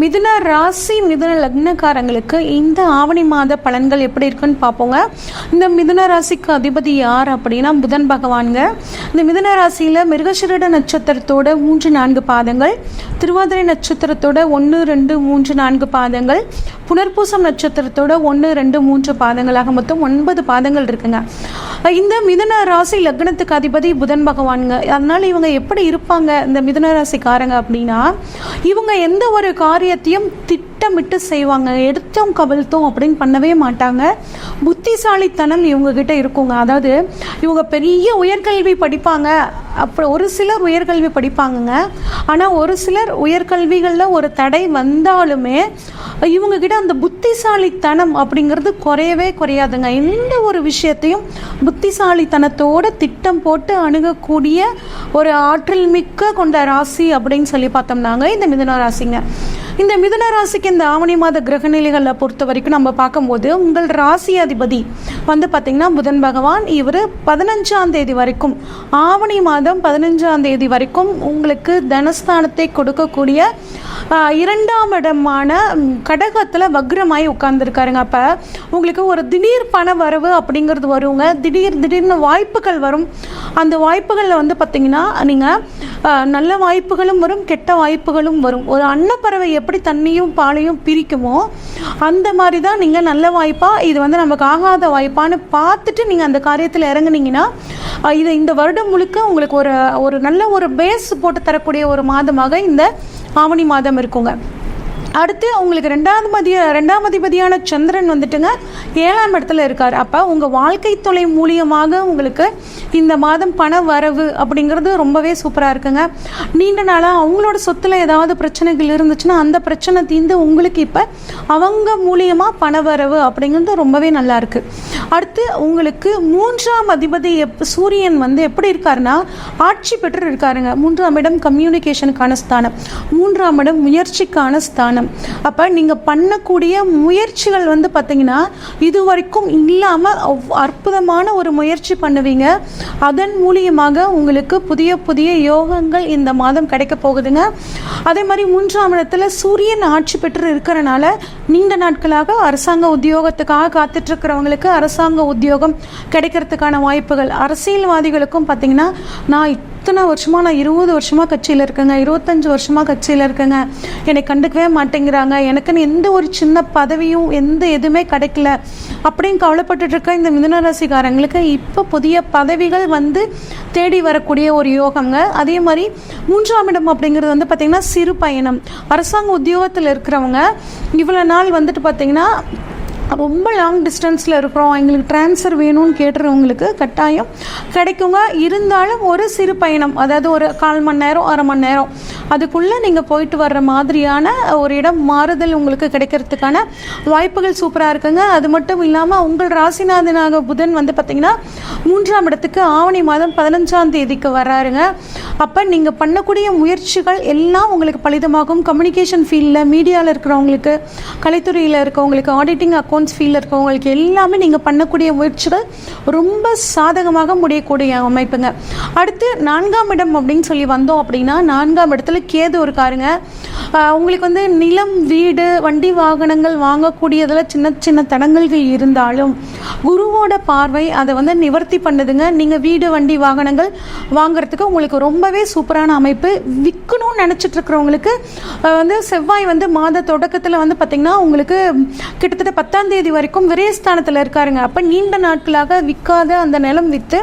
மிதுன ராசி மிதுன லக்னக்காரங்களுக்கு இந்த ஆவணி மாத பலன்கள் எப்படி இருக்குன்னு பார்ப்போங்க. இந்த மிதுன ராசிக்கு அதிபதி யார் அப்படின்னா புதன் பகவானுங்க. இந்த மிதுன ராசியில் மிருகசிரட நட்சத்திரத்தோட 3-4 பாதங்கள், திருவாதிரை நட்சத்திரத்தோட 1, 2, 3, 4 பாதங்கள், புனர்பூசம் நட்சத்திரத்தோட 1, 2, 3 பாதங்களாக மொத்தம் 9 பாதங்கள் இருக்குங்க. இந்த மிதுன ராசி லக்னத்துக்கு அதிபதி புதன் பகவானுங்க. அதனால இவங்க எப்படி இருப்பாங்க இந்த மிதுன ராசிக்காரங்க அப்படின்னா, இவங்க எந்த ஒரு காரியத்தையும் திட்டமிட்டு செய்வாங்க. எடுத்தோம் கவிழ்த்தோம் அப்படின்னு பண்ணவே மாட்டாங்க. புத்திசாலித்தனம் இவங்க கிட்ட இருக்குங்க. அதாவது இவங்க பெரிய உயர்கல்வி படிப்பாங்க. அப்புறம் ஒரு சிலர் உயர்கல்வி படிப்பாங்கங்க. ஆனால் ஒரு சிலர் உயர்கல்விகளில் ஒரு தடை வந்தாலுமே இவங்க கிட்ட அந்த புத்திசாலித்தனம் அப்படிங்கிறது குறையவே குறையாதுங்க. எந்த ஒரு விஷயத்தையும் புத்திசாலித்தனத்தோடு திட்டம் போட்டு அணுகக்கூடிய ஒரு ஆற்றல் மிக்க கொண்ட ராசி அப்படின்னு சொல்லி பார்த்தோம்னாங்க இந்த மிதுன ராசிங்க. இந்த மிதுன ராசிக்கு இந்த ஆவணி மாத கிரகநிலைகளை பொறுத்த வரைக்கும் நம்ம பார்க்கும்போது உங்கள் ராசி அதிபதி வந்து பார்த்திங்கன்னா புதன் பகவான். இவர் 15ஆம் தேதி வரைக்கும், ஆவணி மாதம் 15ஆம் தேதி வரைக்கும் உங்களுக்கு தனஸ்தானத்தை கொடுக்கக்கூடிய 2ஆம் இடமான கடகத்தில் வக்ரமாய் உட்கார்ந்துருக்காருங்க. அப்போ உங்களுக்கு ஒரு திடீர் பண வரவு அப்படிங்கிறது வருங்க. திடீர்னு வாய்ப்புகள் வரும். அந்த வாய்ப்புகளில் வந்து பார்த்திங்கன்னா நீங்கள் நல்ல வாய்ப்புகளும் வரும், கெட்ட வாய்ப்புகளும் வரும். ஒரு அன்னப்பறவை எப்படி தண்ணியும் பாலையும் பிரிக்குமோ அந்த மாதிரி தான் நீங்கள் நல்ல வாய்ப்பாக இது வந்து நமக்கு ஆகாத வாய்ப்பான்னு பார்த்துட்டு நீங்கள் அந்த காரியத்தில் இறங்குனீங்கன்னா இது இந்த வருடம் முழுக்க உங்களுக்கு ஒரு நல்ல ஒரு பேஸ் போட்டு தரக்கூடிய ஒரு மாதமாக இந்த ஆவணி மாதம் இருக்குங்க. அடுத்து உங்களுக்கு ரெண்டாம் அதிபதியான சந்திரன் வந்துட்டுங்க 7ஆம் இடத்துல இருக்கார். அப்போ உங்கள் வாழ்க்கை துணை மூலியமாக உங்களுக்கு இந்த மாதம் பண வரவு அப்படிங்கிறது ரொம்பவே சூப்பராக இருக்குங்க. நீண்ட நாளாக அவங்களோட சொத்தில் ஏதாவது பிரச்சனைகள் இருந்துச்சுன்னா அந்த பிரச்சனை தீர்ந்து உங்களுக்கு இப்போ அவங்க மூலியமாக பண வரவு அப்படிங்கிறது ரொம்பவே நல்லா இருக்கு. அடுத்து உங்களுக்கு 3ஆம் அதிபதி சூரியன் வந்து எப்படி இருக்காருன்னா ஆட்சி பெற்று இருக்காருங்க. 3ஆம் இடம் கம்யூனிகேஷனுக்கான ஸ்தானம், 3ஆம் இடம் முயற்சிக்கான ஸ்தானம். அப்போ நீங்கள் பண்ணக்கூடிய முயற்சிகள் வந்து பார்த்தீங்கன்னா இது வரைக்கும் இல்லாமல் அற்புதமான ஒரு முயற்சி பண்ணுவீங்க. அதன் மூலியமாக உங்களுக்கு புதிய புதிய யோகங்கள் இந்த மாதம் கிடைக்க போகுதுங்க. அதே மாதிரி 3ஆம் இடத்துல சூரியன் ஆட்சி பெற்று இருக்கிறனால நீண்ட நாட்களாக அரசாங்க உத்தியோகத்துக்காக காத்துட்டு இருக்கிறவங்களுக்கு அரசாங்க உத்தியோகம் கிடைக்கிறதுக்கான வாய்ப்புகள். அரசியல்வாதிகளுக்கும் பார்த்தீங்கன்னா நான் இத்தனை வருஷமாக, நான் 20 வருஷமாக கட்சியில் இருக்கேங்க, 25 வருஷமாக கட்சியில் இருக்கேங்க, என்னை கண்டுக்கவே மாட்டேங்கிறாங்க, எனக்குன்னு எந்த ஒரு சின்ன பதவியும் எதுவுமே கிடைக்கல அப்படின்னு கவலைப்பட்டு இருக்க இந்த மிதுன ராசிக்காரங்களுக்கு இப்போ புதிய பதவிகள் வந்து தேடி வரக்கூடிய ஒரு யோகங்க. அதே மாதிரி 3ஆம் இடம் அப்படிங்கிறது வந்து பார்த்திங்கன்னா சிறு பயணம். அரசாங்க உத்தியோகத்தில் இருக்கிறவங்க இவ்வளோ நாள் வந்துட்டு பார்த்திங்கன்னா ரொம்ப லாங் டிஸ்டன்ஸில் இருக்கிறோம், எங்களுக்கு ட்ரான்ஸ்ஃபர் வேணும்னு கேட்டுறவங்களுக்கு கட்டாயம் கிடைக்குங்க. இருந்தாலும் ஒரு சிறு பயணம், அதாவது ஒரு 1/4 மணி நேரம் 1/2 மணி நேரம் அதுக்குள்ளே நீங்கள் போயிட்டு வர்ற மாதிரியான ஒரு இடம் மாறுதல் உங்களுக்கு கிடைக்கிறதுக்கான வாய்ப்புகள் சூப்பராக இருக்குங்க. அது மட்டும் இல்லாமல் உங்கள் ராசிநாதனாக புதன் வந்து பார்த்திங்கன்னா 3ஆம் இடத்துக்கு ஆவணி மாதம் 15ஆம் தேதிக்கு வர்றாருங்க. அப்போ நீங்கள் பண்ணக்கூடிய முயற்சிகள் எல்லாம் உங்களுக்கு பலிதமாகும். கம்யூனிகேஷன் ஃபீல்டில், மீடியாவில் இருக்கிறவங்களுக்கு, கலைத்துறையில் இருக்கவங்களுக்கு, ஆடிட்டிங் அக்கௌண்ட்ஸ் ஃபீல்டில் இருக்கவங்களுக்கு எல்லாமே நீங்கள் பண்ணக்கூடிய முயற்சிகள் ரொம்ப சாதகமாக முடியக்கூடிய அமைப்புங்க. அடுத்து 4ஆம் இடம் அப்படின்னு சொல்லி வந்தோம் அப்படின்னா 4ஆம் இடத்துல கேது இருக்காருங்க. உங்களுக்கு வந்து நிலம், வீடு, வண்டி வாகனங்கள் வாங்கக்கூடியதில் சின்ன சின்ன தடங்கல்கள் இருந்தாலும் குருவோட பார்வை அதை வந்து நிவர்த்தி பண்ணுதுங்க. நீங்கள் வீடு, வண்டி, வாகனங்கள் வாங்குறதுக்கு உங்களுக்கு ரொம்பவே சூப்பரான அமைப்பு. விற்கணும்னு நினச்சிட்டு இருக்கிறவங்களுக்கு வந்து செவ்வாய் வந்து மாத தொடக்கத்தில் வந்து பார்த்திங்கன்னா உங்களுக்கு கிட்டத்தட்ட 10ஆம் தேதி வரைக்கும் விரயஸ்தானத்தில் இருக்காருங்க. அப்போ நீண்ட நாட்களாக விற்காத அந்த நிலம் விற்று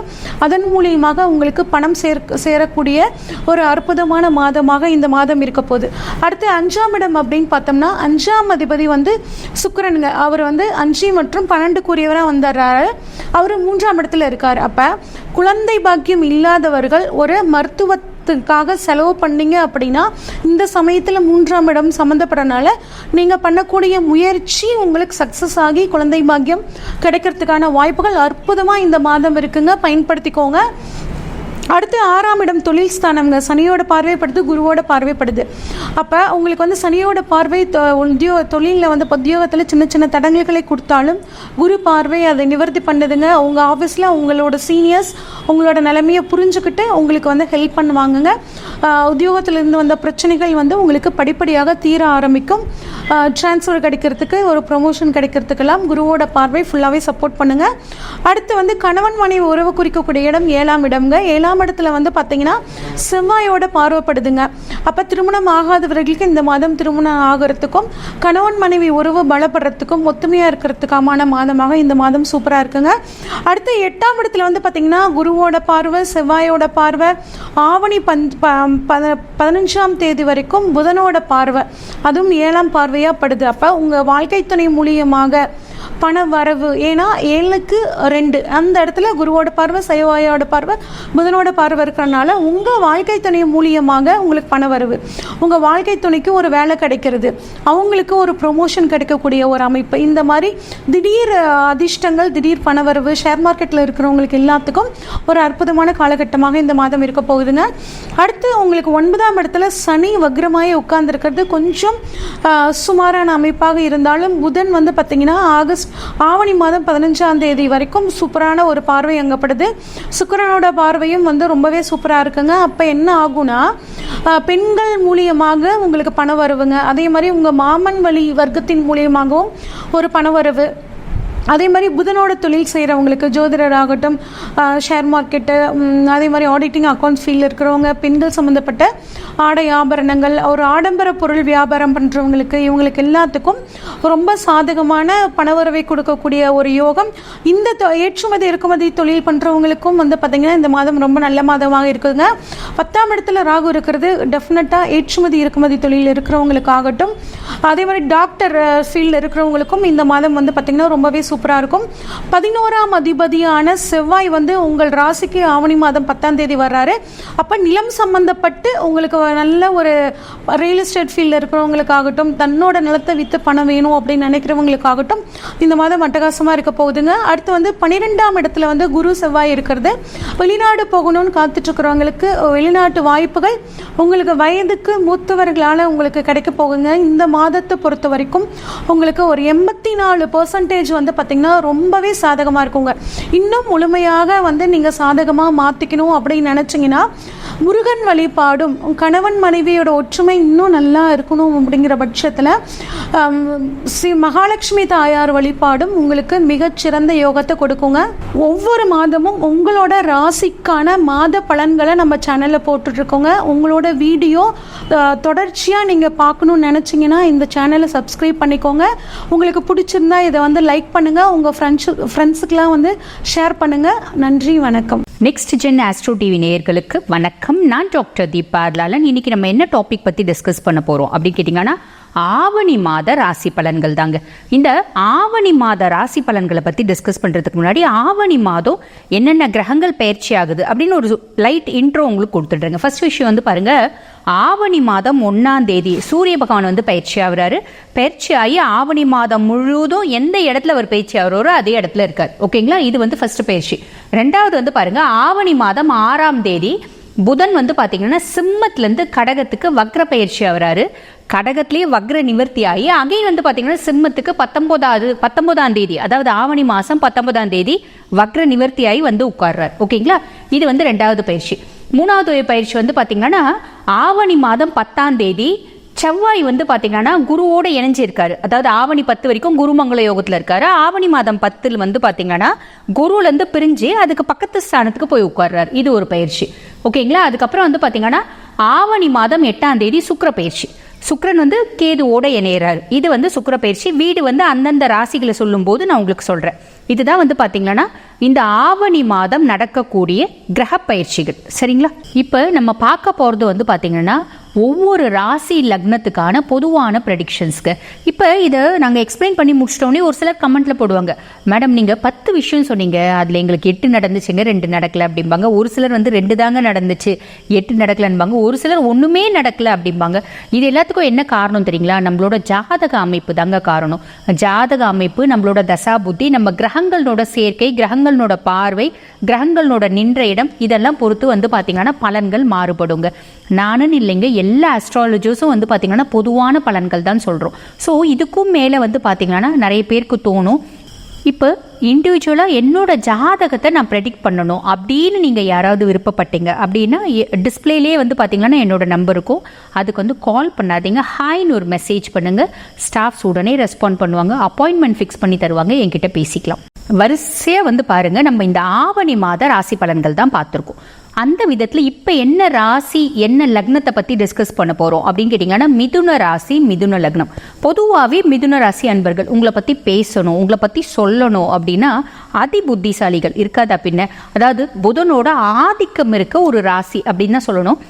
அதன் மூலியமாக உங்களுக்கு பணம் சேரக்கூடிய ஒரு அற்புதமான மாதமாக இந்த மாதம் இருக்க போகுது. அடுத்து 5ஆம் இடம் அப்படின்னு பார்த்தோம்னா 5ஆம் அதிபதி வந்து சுக்கிரனுங்க. அவர் வந்து 5 மற்றும் 12 வந்துடுறாரு. அவர் 3ஆம் இடத்துல இருக்கார். அப்போ குழந்தை பாக்கியம் இல்லாதவர்கள் ஒரு மருத்துவத்துக்காக செலவு பண்ணீங்க அப்படின்னா இந்த சமயத்தில் 3ஆம் இடம் சம்மந்தப்படுறதுனால நீங்கள் பண்ணக்கூடிய முயற்சி உங்களுக்கு சக்ஸஸ் ஆகி குழந்தை பாக்கியம் கிடைக்கிறதுக்கான வாய்ப்புகள் அற்புதமாக இந்த மாதம் இருக்குங்க. பயன்படுத்திக்கோங்க. அடுத்து 6ஆம் இடம் தொழில் ஸ்தானம்ங்க. சனியோட பார்வைப்படுது, குருவோட பார்வைப்படுது. அப்போ உங்களுக்கு வந்து சனியோட பார்வை தொழிலில் வந்து உத்தியோகத்தில் சின்ன சின்ன தடங்கல்களை கொடுத்தாலும் குரு பார்வை அதை நிவர்த்தி பண்ணுதுங்க. உங்கள் ஆஃபீஸில் உங்களோட சீனியர்ஸ் உங்களோட நிலைமையை புரிஞ்சுக்கிட்டு உங்களுக்கு வந்து ஹெல்ப் பண்ணுவாங்கங்க. உத்தியோகத்திலிருந்து வந்த பிரச்சனைகள் வந்து உங்களுக்கு படிப்படியாக தீர ஆரம்பிக்கும். ட்ரான்ஸ்ஃபர் கிடைக்கிறதுக்கு, ஒரு ப்ரொமோஷன் கிடைக்கிறதுக்கெல்லாம் குருவோட பார்வை ஃபுல்லாகவே சப்போர்ட் பண்ணுங்கள். அடுத்து வந்து கணவன் மனைவி உறவு குறிக்கக்கூடிய இடம் 7ஆம் இடம்ங்க. 7ஆம் இடத்துல வந்து பார்த்தீங்கன்னா செவ்வாயோட பார்வைப்படுதுங்க. அப்போ திருமணம் ஆகாதவர்களுக்கு இந்த மாதம் திருமணம் ஆகிறதுக்கும் கணவன் மனைவி உறவு பலப்படுறதுக்கும் ஒத்துமையாக இருக்கிறதுக்கான மாதமாக இந்த மாதம் சூப்பராக இருக்குங்க. அடுத்து 8ஆம் இடத்துல வந்து பார்த்தீங்கன்னா குருவோட பார்வை, செவ்வாயோட பார்வை, ஆவணி 15ஆம் தேதி வரைக்கும் புதனோட பார்வை, அதுவும் 7ஆம் பார்வையாக படுது. அப்போ உங்கள் வாழ்க்கை துணை மூலியமாக பண வரவு, ஏன்னா 7க்கு 2 அந்த இடத்துல குருவோட பார்வை, செவ்வாயோட பார்வை, புதனோட பார்வை இருக்கிறனால உங்கள் வாழ்க்கை துணை மூலியமாக உங்களுக்கு பண வரவு, உங்கள் வாழ்க்கை துணைக்கு ஒரு வேலை கிடைக்கிறது, அவங்களுக்கு ஒரு ப்ரொமோஷன் கிடைக்கக்கூடிய ஒரு அமைப்பு, இந்த மாதிரி திடீர் அதிர்ஷ்டங்கள், திடீர் பணவரவு, ஷேர் மார்க்கெட்டில் இருக்கிறவங்களுக்கு எல்லாத்துக்கும் ஒரு அற்புதமான காலகட்டமாக இந்த மாதம் இருக்க போகுதுங்க. அடுத்து உங்களுக்கு 9ஆம் இடத்துல சனி வக்ரமாய் உட்கார்ந்துருக்கிறது கொஞ்சம் சுமாரான அமைப்பாக இருந்தாலும் புதன் வந்து பார்த்தீங்கன்னா ஆவணி மாதம் 15ஆம் தேதி வரைக்கும் சூப்பரான ஒரு பார்வை அங்கப்படுது. சுக்கிரனோட பார்வையும் வந்து ரொம்பவே சூப்பராக இருக்குங்க. அப்போ என்ன ஆகும்னா பெண்கள் மூலியமாக உங்களுக்கு பண வரவுங்க. அதே மாதிரி உங்கள் மாமன் வழி வர்க்கத்தின் மூலியமாகவும் ஒரு பண வரவு. அதே மாதிரி புதனோட தொழில் செய்கிறவங்களுக்கு, ஜோதிடர் ஆகட்டும், ஷேர் மார்க்கெட்டு, அதே மாதிரி ஆடிட்டிங் அக்கௌண்ட்ஸ் ஃபீல்டில் இருக்கிறவங்க, பெண்கள் சம்மந்தப்பட்ட ஆடை ஆபரணங்கள், ஒரு ஆடம்பர பொருள் வியாபாரம் பண்ணுறவங்களுக்கு, இவங்களுக்கு எல்லாத்துக்கும் ரொம்ப சாதகமான பணவரவை கொடுக்கக்கூடிய ஒரு யோகம். இந்த ஏற்றுமதி இறக்குமதி தொழில் பண்ணுறவங்களுக்கும் வந்து பார்த்திங்கன்னா இந்த மாதம் ரொம்ப நல்ல மாதமாக இருக்குதுங்க. 10ஆம் இடத்துல ராகு இருக்கிறது டெஃபினட்டாக ஏற்றுமதி இறக்குமதி தொழில் இருக்கிறவங்களுக்காகட்டும், அதே மாதிரி டாக்டர் ஃபீல்டில் இருக்கிறவங்களுக்கும் இந்த மாதம் வந்து பார்த்திங்கன்னா ரொம்பவே சூப்பராக இருக்கும். 11ஆம் அதிபதியான செவ்வாய் வந்து உங்கள் ராசிக்கு ஆவணி மாதம் 10ஆம் தேதி வர்றாரு. அப்போ நிலம் சம்பந்தப்பட்டு உங்களுக்கு நல்ல ஒரு ரியல் எஸ்டேட் ஃபீல்டில் இருக்கிறவங்களுக்காகட்டும், தன்னோட நிலத்தை விற்று பணம் வேணும் அப்படின்னு நினைக்கிறவங்களுக்காகட்டும் இந்த மாதம் அட்டகாசமாக இருக்க போகுதுங்க. அடுத்து வந்து 12ஆம் இடத்துல வந்து குரு செவ்வாய் இருக்கிறது. வெளிநாடு போகணும்னு காத்துட்ருக்கிறவங்களுக்கு வெளிநாட்டு வாய்ப்புகள் உங்களுக்கு வயதுக்கு மூத்தவர்களால் உங்களுக்கு கிடைக்க போகுங்க. இந்த மாதத்தை பொறுத்த வரைக்கும் உங்களுக்கு ஒரு 84% வந்து பார்த்தீங்கன்னா ரொம்பவே சாதகமாக இருக்குங்க. இன்னும் முழுமையாக வந்து நீங்கள் சாதகமாக மாற்றிக்கணும் அப்படின்னு நினச்சிங்கன்னா முருகன் வழிபாடும் கணவன் மனைவியோட ஒற்றுமை இன்னும் நல்லா இருக்கணும் அப்படிங்கிற பட்சத்தில் ஸ்ரீ மகாலட்சுமி தாயார் வழிபாடும் உங்களுக்கு மிகச்சிறந்த யோகத்தை கொடுக்குங்க. ஒவ்வொரு மாதமும் உங்களோட ராசிக்கான மாத பலன்களை நம்ம சேனலில் போட்டுட்ருக்கோங்க. உங்களோட வீடியோ தொடர்ச்சியாக நீங்கள் பார்க்கணுன்னு நினச்சிங்கன்னா இந்த சேனலை சப்ஸ்கிரைப் பண்ணிக்கோங்க. உங்களுக்கு பிடிச்சிருந்தா இதை வந்து லைக் பண்ணுங்கள், உங்கள் ஃப்ரெண்ட்ஸுக்கெலாம் வந்து ஷேர் பண்ணுங்கள். நன்றி, வணக்கம். நெக்ஸ்ட் ஜென் ஆஸ்ட்ரோ டிவி நேயர்களுக்கு வணக்கம். நான் டாக்டர் தீபா லாலன். இன்னைக்கு நம்ம என்ன டாபிக் பற்றி டிஸ்கஸ் பண்ண போகிறோம் அப்படின்னு கேட்டிங்கன்னா ஆவணி மாத ராசி பலன்கள் தாங்க. இந்த ஆவணி மாத ராசி பலன்களை பற்றி டிஸ்கஸ் பண்ணுறதுக்கு முன்னாடி ஆவணி மாதம் என்னென்ன கிரகங்கள் பயிற்சி ஆகுது அப்படின்னு ஒரு லைட் இன்ட்ரோ உங்களுக்கு கொடுத்துட்றேங்க. ஃபர்ஸ்ட் விஷயம் வந்து பாருங்கள், ஆவணி மாதம் 1ஆம் தேதி சூரிய பகவான் வந்து பயிற்சி ஆகுறாரு. பயிற்சி ஆகி ஆவணி மாதம் முழுவதும் எந்த இடத்துல அவர் பயிற்சி ஆகுறாரோ அதே இடத்துல இருக்கார். ஓகேங்களா, இது வந்து ஃபர்ஸ்ட் பயிற்சி. ரெண்டாவது வந்து பாருங்க, ஆவணி மாதம் 6ஆம் தேதி புதன் வந்து பார்த்தீங்கன்னா சிம்மத்திலேருந்து கடகத்துக்கு வக்ர பயிற்சி ஆகுறாரு. கடகத்திலேயே வக்ர நிவர்த்தி ஆகி அகைன் வந்து பார்த்தீங்கன்னா சிம்மத்துக்கு 19ஆம் தேதி, அதாவது ஆவணி மாதம் 19ஆம் தேதி வக்ர நிவர்த்தி ஆகி வந்து உட்கார்றார். ஓகேங்களா, இது வந்து ரெண்டாவது பயிற்சி. மூணாவது பயிற்சி வந்து பார்த்தீங்கன்னா ஆவணி மாதம் 10ஆம் தேதி செவ்வாய் வந்து பார்த்தீங்கன்னா குருவோட இணைஞ்சிருக்காரு. அதாவது ஆவணி 10 வரைக்கும் குருமங்கள யோகத்தில் இருக்காரு. ஆவணி மாதம் 10 வந்து பார்த்தீங்கன்னா குருலேருந்து பிரிஞ்சு அதுக்கு பக்கத்து ஸ்தானத்துக்கு போய் உட்கார்றாரு. இது ஒரு பயிற்சி. ஓகேங்களா, அதுக்கப்புறம் வந்து பார்த்தீங்கன்னா ஆவணி மாதம் 8ஆம் தேதி சுக்கிர பயிற்சி. சுக்கிரன் வந்து கேதுவோட இணையறாரு. இது வந்து சுக்கிர பயிற்சி. வீடு வந்து அந்தந்த ராசிகளை சொல்லும் போது நான் உங்களுக்கு சொல்றேன். இதுதான் வந்து பாத்தீங்கன்னா இந்த ஆவணி மாதம் நடக்கக்கூடிய கிரக பயிற்சிகள். சரிங்களா, இப்ப நம்ம பார்க்க போறது வந்து பாத்தீங்கன்னா ஒவ்வொரு ராசி லக்னத்துக்கான பொதுவான ப்ரெடிக்ஷன்ஸ்க்கு. இப்போ இதை நாங்கள் எக்ஸ்பிளைன் பண்ணி முடிச்சிட்டோன்னே ஒரு சிலர் கமெண்ட்டில் போடுவாங்க, மேடம் நீங்கள் 10 விஷயம் சொன்னீங்க, அதில் எங்களுக்கு 8 நடந்துச்சுங்க, 2 நடக்கலை அப்படிம்பாங்க. ஒரு சிலர் வந்து 2 தாங்க நடந்துச்சு, 8 நடக்கலன்பாங்க. ஒரு சிலர் ஒன்றுமே நடக்கலை அப்படிம்பாங்க. இது எல்லாத்துக்கும் என்ன காரணம் தெரியுங்களா? நம்மளோட ஜாதக அமைப்பு தாங்க காரணம். ஜாதக அமைப்பு, நம்மளோட தசா புத்தி, நம்ம கிரகங்களோட சேர்க்கை, கிரகங்களோட பார்வை, கிரகங்களோட நின்ற இடம், இதெல்லாம் பொறுத்து வந்து பார்த்தீங்கன்னா பலன்கள் மாறுபடுங்க. நானும் இல்லைங்க, எல்லா அஸ்ட்ராலஜர்ஸும் வந்து பார்த்தீங்கன்னா பொதுவான பலன்கள் தான் சொல்கிறோம். ஸோ இதுக்கும் மேலே வந்து பார்த்தீங்கன்னா நிறைய பேருக்கு தோணும், இப்போ இண்டிவிஜுவலாக என்னோட ஜாதகத்தை நான் ப்ரெடிக்ட் பண்ணணும் அப்படின்னு நீங்கள் யாராவது விருப்பப்பட்டீங்க அப்படின்னா டிஸ்பிளேலேயே வந்து பார்த்தீங்கன்னா என்னோட நம்பர் இருக்கும். அதுக்கு வந்து கால் பண்ணாதீங்க, ஹாய்னு ஒரு மெசேஜ் பண்ணுங்கள். ஸ்டாஃப்ஸ் உடனே ரெஸ்பாண்ட் பண்ணுவாங்க, அப்பாயின்மெண்ட் ஃபிக்ஸ் பண்ணி தருவாங்க, என்கிட்ட பேசிக்கலாம். வரிசையாக வந்து பாருங்கள், நம்ம இந்த ஆவணி மாத ராசி பலன்கள் தான் பார்த்துருக்கோம். அந்த விதத்தில் இப்போ என்ன ராசி என்ன லக்னத்தை பற்றி டிஸ்கஸ் பண்ண போகிறோம் அப்படின்னு கேட்டிங்கன்னா, மிதுன ராசி மிதுன லக்னம். பொதுவாகவே மிதுன ராசி அன்பர்கள் உங்களை பற்றி பேசணும், உங்களை பற்றி சொல்லணும் அப்படின்னா அதி புத்திசாலிகள் இருக்காதா பின்ன. அதாவது புதனோட ஆதிக்கம் இருக்க ஒரு ராசி அப்படின்னு தான் சொல்லணும்.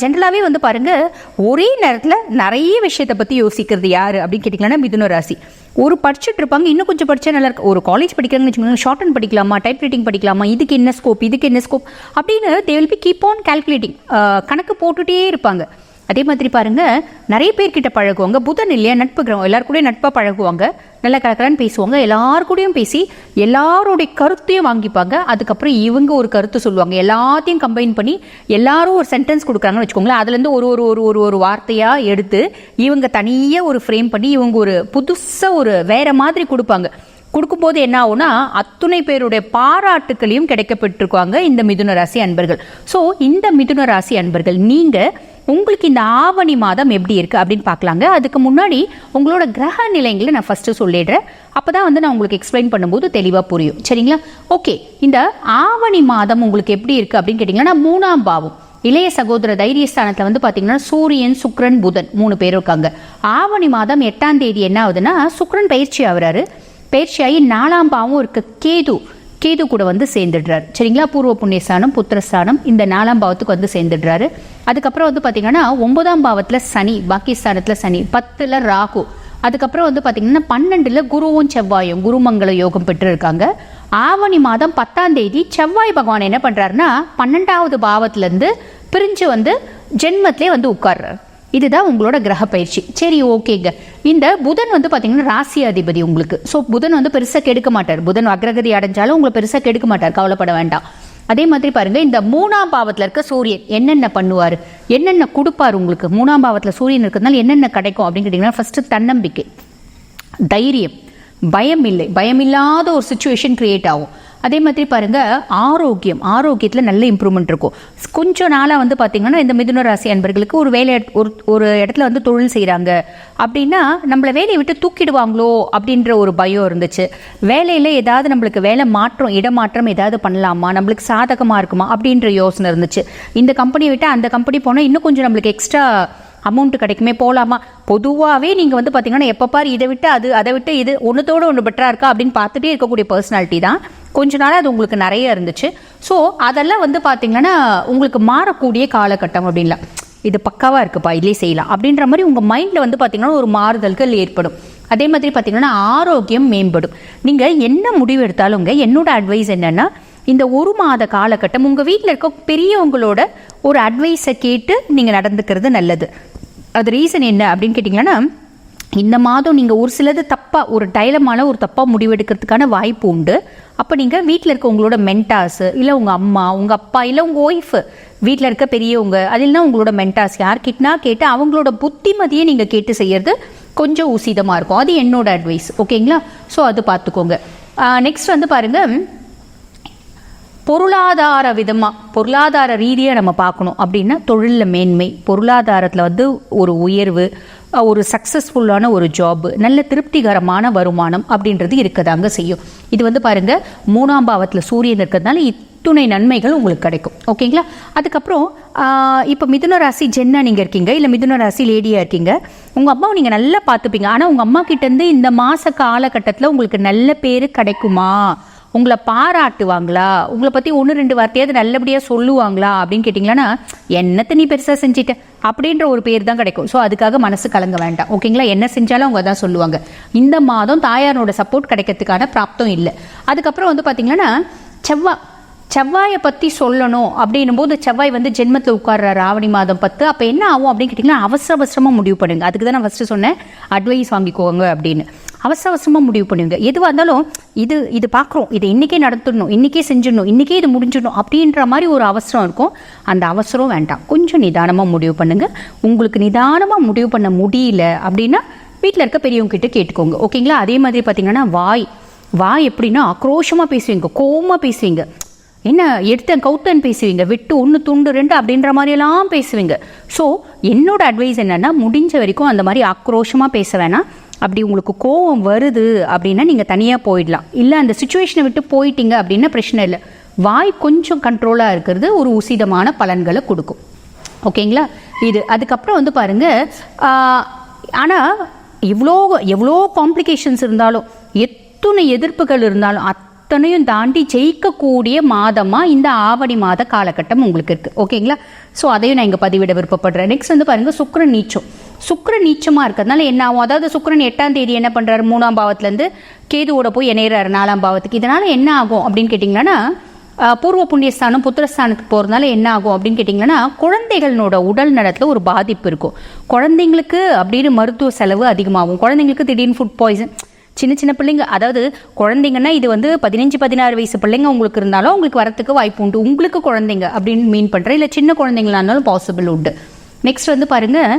ஜென்ரலாகவே வந்து பாருங்கள், ஒரே நேரத்தில் நிறைய விஷயத்தை பற்றி யோசிக்கிறது யார் அப்படின்னு கேட்டிங்கன்னா மிதுன ராசி. ஒரு படிச்சுட்டு இருப்பாங்க, இன்னும் கொஞ்சம் படித்தா நல்லா இருக்கு. ஒரு காலேஜ் படிக்கிறாங்கன்னு வச்சுக்கோங்க, ஷார்ட் ஹேண்ட் படிக்கலாமா, டைப் ரைட்டிங் படிக்கலாமா, இதுக்கு என்ன ஸ்கோப், இதுக்கு என்ன ஸ்கோப் அப்படின்னு they will be keep on calculating, கணக்கு போட்டுகிட்டே இருப்பாங்க. அதே மாதிரி பாருங்க, நிறைய பேர்கிட்ட பழகுவாங்க. புதன் இல்லையா, நட்பு கிரகம், எல்லாருக்கூடயும் நட்பாக பழகுவாங்க, நல்லா கலக்கலான்னு பேசுவாங்க, எல்லாருக்கூடையும் பேசி எல்லாரோடைய கருத்தையும் வாங்கிப்பாங்க. அதுக்கப்புறம் இவங்க ஒரு கருத்து சொல்லுவாங்க, எல்லாத்தையும் கம்பைன் பண்ணி எல்லாரும் ஒரு சென்டென்ஸ் கொடுக்குறாங்கன்னு வச்சுக்கோங்களேன். அதுலேருந்து ஒரு ஒரு ஒரு ஒரு ஒரு வார்த்தையாக எடுத்து இவங்க தனியாக ஒரு ஃப்ரேம் பண்ணி இவங்க ஒரு புதுசாக ஒரு வேற மாதிரி கொடுப்பாங்க. கொடுக்கும்போது என்ன ஆகும்னா, அத்துணை பேருடைய பாராட்டுக்களையும் கிடைக்கப்பட்டிருக்காங்க இந்த மிதுன ராசி அன்பர்கள். ஸோ இந்த மிதுன ராசி அன்பர்கள், நீங்கள் உங்களுக்கு இந்த ஆவணி மாதம் எப்படி இருக்குது அப்படின்னு பார்க்கலாங்க. அதுக்கு முன்னாடி உங்களோட கிரக நிலைங்களை நான் ஃபஸ்ட்டு சொல்லிடுறேன். அப்போ தான் வந்து நான் உங்களுக்கு எக்ஸ்பிளைன் பண்ணும்போது தெளிவாக புரியும், சரிங்களா? ஓகே, இந்த ஆவணி மாதம் உங்களுக்கு எப்படி இருக்குது அப்படின்னு கேட்டிங்கன்னா, 3ஆம் பாவம் இளைய சகோதர தைரியஸ்தானத்தில் வந்து பார்த்தீங்கன்னா சூரியன், சுக்ரன், புதன் 3 பேர் இருக்காங்க. ஆவணி மாதம் 8ஆம் தேதி என்ன ஆகுதுன்னா, சுக்ரன் பயிற்சி ஆகுறாரு. பயிற்சியாகி 4ஆம் பாவம் இருக்க கேது கூட வந்து சேர்ந்துடுறாரு, சரிங்களா? பூர்வ புண்ணியஸ்தானம், புத்திரஸ்தானம், இந்த 4ஆம் பாவத்துக்கு வந்து சேர்ந்துடுறாரு. அதுக்கப்புறம் வந்து பார்த்தீங்கன்னா 9ஆம் பாவத்தில் சனி, பாக்கியஸ்தானத்தில் சனி, 10ல் ராகு, அதுக்கப்புறம் வந்து பார்த்தீங்கன்னா 12ல் குருவும் செவ்வாயும் குருமங்கள யோகம் பெற்று இருக்காங்க. ஆவணி மாதம் 10ஆம் தேதி செவ்வாய் பகவான் என்ன பண்ணுறாருன்னா 12வது பாவத்திலேருந்து பிரிஞ்சு வந்து ஜென்மத்திலே வந்து உட்கார்றாரு. இதுதான் உங்களோட கிரக பயிற்சி. சரி, ஓகேங்க. இந்த புதன் வந்து பார்த்தீங்கன்னா ராசி அதிபதி உங்களுக்கு. ஸோ புதன் வந்து பெருசாக கெடுக்க மாட்டார். புதன் அக்ரகதி அடைஞ்சாலும் உங்களை பெருசாக கெடுக்க மாட்டார், கவலைப்பட வேண்டாம். அதே மாதிரி பாருங்க, இந்த 3ஆம் பாவத்தில் இருக்க சூரியன் என்னென்ன பண்ணுவார், என்னென்ன கொடுப்பார் உங்களுக்கு. 3ஆம் பாவத்தில் சூரியன் இருக்கிறதுனால என்னென்ன கிடைக்கும் அப்படின்னு கேட்டிங்கன்னா, ஃபர்ஸ்ட் தன்னம்பிக்கை, தைரியம், பயம் இல்லை, பயமில்லாத ஒரு சுச்சுவேஷன் கிரியேட் ஆகும். அதே மாதிரி பாருங்க, ஆரோக்கியத்தில் நல்ல இம்ப்ரூவ்மெண்ட் இருக்கும். கொஞ்சம் நாளாக வந்து பார்த்தீங்கன்னா இந்த மிதுன ராசி அன்பர்களுக்கு ஒரு வேலை ஒரு இடத்துல வந்து தொழில் செய்கிறாங்க அப்படின்னா நம்மளை வேலையை விட்டு தூக்கிடுவாங்களோ அப்படின்ற ஒரு பயம் இருந்துச்சு. வேலையில் ஏதாவது நம்மளுக்கு வேலை மாற்றம், இடமாற்றம் ஏதாவது பண்ணலாமா, நம்மளுக்கு சாதகமாக இருக்குமா அப்படின்ற யோசனை இருந்துச்சு. இந்த கம்பெனியை விட்டு அந்த கம்பெனி போனால் இன்னும் கொஞ்சம் நம்மளுக்கு எக்ஸ்ட்ரா அமௌண்ட் கிடைக்குமே, போகலாமா. பொதுவாகவே நீங்கள் வந்து பார்த்தீங்கன்னா எப்போ பாரு இதை விட்டு அதை விட்டு இது ஒன்றுத்தோடு ஒன்று பெட்டராக இருக்கா அப்படின்னு பார்த்துட்டே இருக்கக்கூடிய பர்சனாலிட்டி தான். கொஞ்ச நாள் அது உங்களுக்கு நிறைய இருந்துச்சு. ஸோ அதெல்லாம் வந்து பார்த்தீங்கன்னா உங்களுக்கு மாறக்கூடிய காலகட்டம் அப்படின்லாம், இது பக்காவாக இருக்குப்பா, இதுலேயே செய்யலாம் அப்படின்ற மாதிரி உங்கள் மைண்டில் வந்து பார்த்தீங்கன்னா ஒரு மாறுதல்கள் ஏற்படும். அதே மாதிரி பார்த்தீங்கன்னா ஆரோக்கியம் மேம்படும். நீங்கள் என்ன முடிவு எடுத்தாலுங்க, என்னோட அட்வைஸ் என்னென்னா, இந்த 1 மாத காலகட்டம் உங்கள் வீட்டில் இருக்க பெரியவங்களோட ஒரு அட்வைஸை கேட்டு நீங்கள் நடந்துக்கிறது நல்லது. அது ரீசன் என்ன அப்படின்னு கேட்டிங்கன்னா, இந்த மாதம் நீங்கள் ஒரு சிலது தப்பாக ஒரு டைலமால ஒரு தப்பாக முடிவெடுக்கிறதுக்கான வாய்ப்பு உண்டு. அப்போ நீங்கள் வீட்டில் இருக்க உங்களோட மென்டார்ஸ், இல்லை உங்கள் அம்மா, உங்கள் அப்பா, இல்லை உங்கள் ஒய்ஃபு, வீட்டில் இருக்க பெரியவங்க, அதெல்லாம் உங்களோட மென்டார்ஸ் யார்கிட்டனா கேட்டு அவங்களோட புத்திமதியை நீங்கள் கேட்டு செய்யறது கொஞ்சம் உசிதமாக இருக்கும். அது என்னோட அட்வைஸ், ஓகேங்களா? ஸோ அது பார்த்துக்கோங்க. நெக்ஸ்ட் வந்து பாருங்கள், பொருளாதார ரீதியாக நம்ம பார்க்கணும் அப்படின்னா தொழிலில் மேன்மை, பொருளாதாரத்தில் வந்து ஒரு உயர்வு, ஒரு சக்ஸஸ்ஃபுல்லான ஒரு ஜாப், நல்ல திருப்திகரமான வருமானம் அப்படின்றது இருக்கதாங்க செய்யும். இது வந்து பாருங்க 3ஆம் பாவத்தில் சூரியன் இருக்கிறதுனால இத்துணை நன்மைகள் உங்களுக்கு கிடைக்கும், ஓகேங்களா? அதுக்கப்புறம் இப்போ மிதுன ராசி ஜென்னா நீங்கள் இருக்கீங்க, இல்லை மிதுன ராசி லேடியாக இருக்கீங்க, உங்கள் அம்மாவை நீங்கள் நல்லா பார்த்துப்பீங்க. ஆனால் உங்கள் அம்மா கிட்டேருந்து இந்த மாத காலகட்டத்தில் உங்களுக்கு நல்ல பேர் கிடைக்குமா உங்களை பாராட்டுவாங்களா, உங்களை பற்றி 1-2 வார்த்தையாவது நல்லபடியாக சொல்லுவாங்களா அப்படின்னு கேட்டிங்களா, என்னத்தை நீ பெருசாக செஞ்சிட்ட அப்படின்ற ஒரு பேர் தான் கிடைக்கும். ஸோ அதுக்காக மனசு கலங்க வேண்டாம். ஓகேங்களா, என்ன செஞ்சாலும் அவங்க தான் சொல்லுவாங்க. இந்த மாதம் தாயாரோட சப்போர்ட் கிடைக்கிறதுக்கான பிராப்தம் இல்லை. அதுக்கப்புறம் வந்து பார்த்தீங்கன்னா செவ்வாயை பற்றி சொல்லணும் அப்படின்னும் போது செவ்வாய் வந்து ஜென்மத்தில் உட்கார்றாரு ஆவணி மாதம் 10. அப்போ என்ன ஆகும் அப்படின்னு கேட்டிங்கன்னா, அவசரமாக முடிவு பண்ணுங்க. அதுக்கு தான் நான் ஃபஸ்ட்டு சொன்னேன் அட்வைஸ் வாங்கிக்கோங்க அப்படின்னு. அவசரமாக முடிவு பண்ணுவீங்க. எதுவாக இருந்தாலும் இது பார்க்குறோம், இதை இன்றைக்கே நடத்திடணும், இன்றைக்கே செஞ்சிடணும், இன்றைக்கே இது முடிஞ்சிடணும் அப்படின்ற மாதிரி ஒரு அவசரம் இருக்கும். அந்த அவசரம் வேண்டாம். கொஞ்சம் நிதானமாக முடிவு பண்ணுங்கள். உங்களுக்கு நிதானமாக முடிவு பண்ண முடியல அப்படின்னா வீட்டில் இருக்க பெரியவங்க கிட்ட கேட்டுக்கோங்க. ஓகேங்களா. அதே மாதிரி பார்த்தீங்கன்னா வாய் எப்படின்னா ஆக்ரோஷமாக பேசுவீங்க, கோவமாக பேசுவீங்க, என்ன எடுத்தேன் கவுத்தன் பேசுவீங்க, வெட்டு 1 துண்டு 2 அப்படின்ற மாதிரியெல்லாம் பேசுவீங்க. ஸோ என்னோட அட்வைஸ் என்னென்னா, முடிஞ்ச வரைக்கும் அந்த மாதிரி ஆக்ரோஷமாக பேச வேணாம். அப்படி உங்களுக்கு கோவம் வருது அப்படின்னா நீங்கள் தனியாக போயிடலாம். இல்லை அந்த சுச்சுவேஷனை விட்டு போயிட்டீங்க அப்படின்னா பிரச்சனை இல்லை. வாய் கொஞ்சம் கண்ட்ரோலாக இருக்கிறது ஒரு உசிதமான பலன்களை கொடுக்கும். ஓகேங்களா. அதுக்கப்புறம் வந்து பாருங்கள், ஆனால் எவ்வளோ காம்ப்ளிகேஷன்ஸ் இருந்தாலும், எத்தனை எதிர்ப்புகள் இருந்தாலும் அத்தனையும் தாண்டி ஜெயிக்கக்கூடிய மாதமாக இந்த ஆவணி மாத காலகட்டம் உங்களுக்கு இருக்குது. ஓகேங்களா. ஸோ அதையும் நான் இங்கே பதிவிட விருப்பப்படுறேன். நெக்ஸ்ட் வந்து பாருங்கள், சுக்கிரன் நீச்சமாக இருக்கிறதுனால என்ன ஆகும், அதாவது சுக்கிரன் 8ஆம் தேதி என்ன பண்ணுறாரு, 3ஆம் பாவத்துலேருந்து கேதுவோட போய் இணையிறாரு 4ஆம் பாவத்துக்கு. இதனால் என்ன ஆகும் அப்படின்னு கேட்டிங்கன்னா, பூர்வ புண்ணியஸ்தானம் புத்திரஸ்தானத்துக்கு போகிறதுனால என்ன ஆகும் அப்படின்னு கேட்டிங்கன்னா, குழந்தைகளோட உடல் நலத்தில் ஒரு பாதிப்பு இருக்கும். குழந்தைங்களுக்கு அப்படின்னு மருத்துவ செலவு அதிகமாகும். குழந்தைங்களுக்கு திடீர்னு ஃபுட் பாய்சன், சின்ன பிள்ளைங்க, அதாவது குழந்தைங்கன்னா இது வந்து 15-16 வயசு பிள்ளைங்க உங்களுக்கு இருந்தாலும் உங்களுக்கு வரத்துக்கு வாய்ப்பு உண்டு. உங்களுக்கு குழந்தைங்க அப்படின்னு மீன் பண்ணுறேன், இல்லை சின்ன குழந்தைங்களா இருந்தாலும் பாசிபிள் உண்டு. நெக்ஸ்ட் வந்து பாருங்கள்,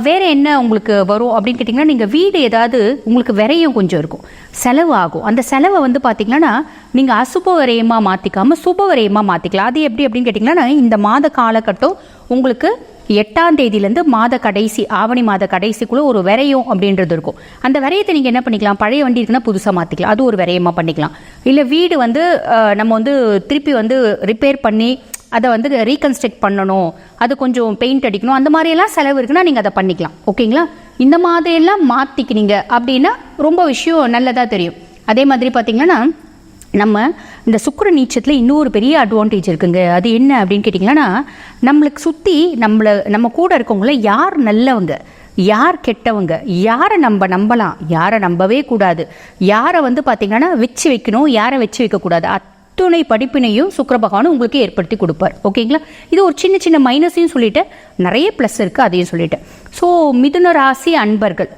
வேறு என்ன உங்களுக்கு வரும் அப்படின்னு கேட்டிங்கன்னா, நீங்கள் வீடு ஏதாவது உங்களுக்கு விரையும் கொஞ்சம் இருக்கும், செலவு ஆகும். அந்த செலவை வந்து பார்த்திங்கன்னா நீங்கள் அசுப விரயமாக மாற்றிக்காமல் சுப விரயமாக மாற்றிக்கலாம். அது எப்படி அப்படின்னு கேட்டிங்கன்னா, இந்த மாத காலகட்டம் உங்களுக்கு 8ஆம் தேதியிலேருந்து மாத கடைசி ஆவணி மாத கடைசிக்குள்ளே ஒரு விரையும் அப்படின்றது இருக்கும். அந்த விரயத்தை நீங்கள் என்ன பண்ணிக்கலாம், பழைய வண்டி இருக்குன்னா புதுசாக மாற்றிக்கலாம், அது ஒரு விரயமாக பண்ணிக்கலாம். இல்லை வீடு வந்து நம்ம வந்து திருப்பி வந்து ரிப்பேர் பண்ணி அதை வந்து ரீகன்ஸ்ட்ரக்ட் பண்ணணும், அது கொஞ்சம் பெயிண்ட் அடிக்கணும், அந்த மாதிரியெல்லாம் செலவு இருக்குன்னா நீங்கள் அதை பண்ணிக்கலாம். ஓகேங்களா. இந்த மாதிரியெல்லாம் மாற்றிக்கினீங்க அப்படின்னா ரொம்ப விஷயம் நல்லதாக தெரியும். அதே மாதிரி பார்த்திங்கன்னா, நம்ம இந்த சுக்கிர நீச்சத்தில் இன்னொரு பெரிய அட்வான்டேஜ் இருக்குங்க. அது என்ன அப்படின்னு கேட்டிங்கன்னா, நம்மளுக்கு சுற்றி நம்ம கூட இருக்கவங்கள யார் நல்லவங்க யார் கெட்டவங்க, யாரை நம்பலாம் யாரை நம்பவே கூடாது, யாரை வந்து பார்த்திங்கன்னா வச்சு வைக்கணும் யாரை வச்சு வைக்கக்கூடாது, அத்துணை படிப்பினையும் சுக்கிர பகவான் உங்களுக்கு ஏற்படுத்தி கொடுப்பார். ஓகேங்களா. இது ஒரு சின்ன மைனஸையும் சொல்லிட்டு நிறைய ப்ளஸ் இருக்குது அதையும் சொல்லிட்டேன். ஸோ மிதுன ராசி அன்பர்கள்,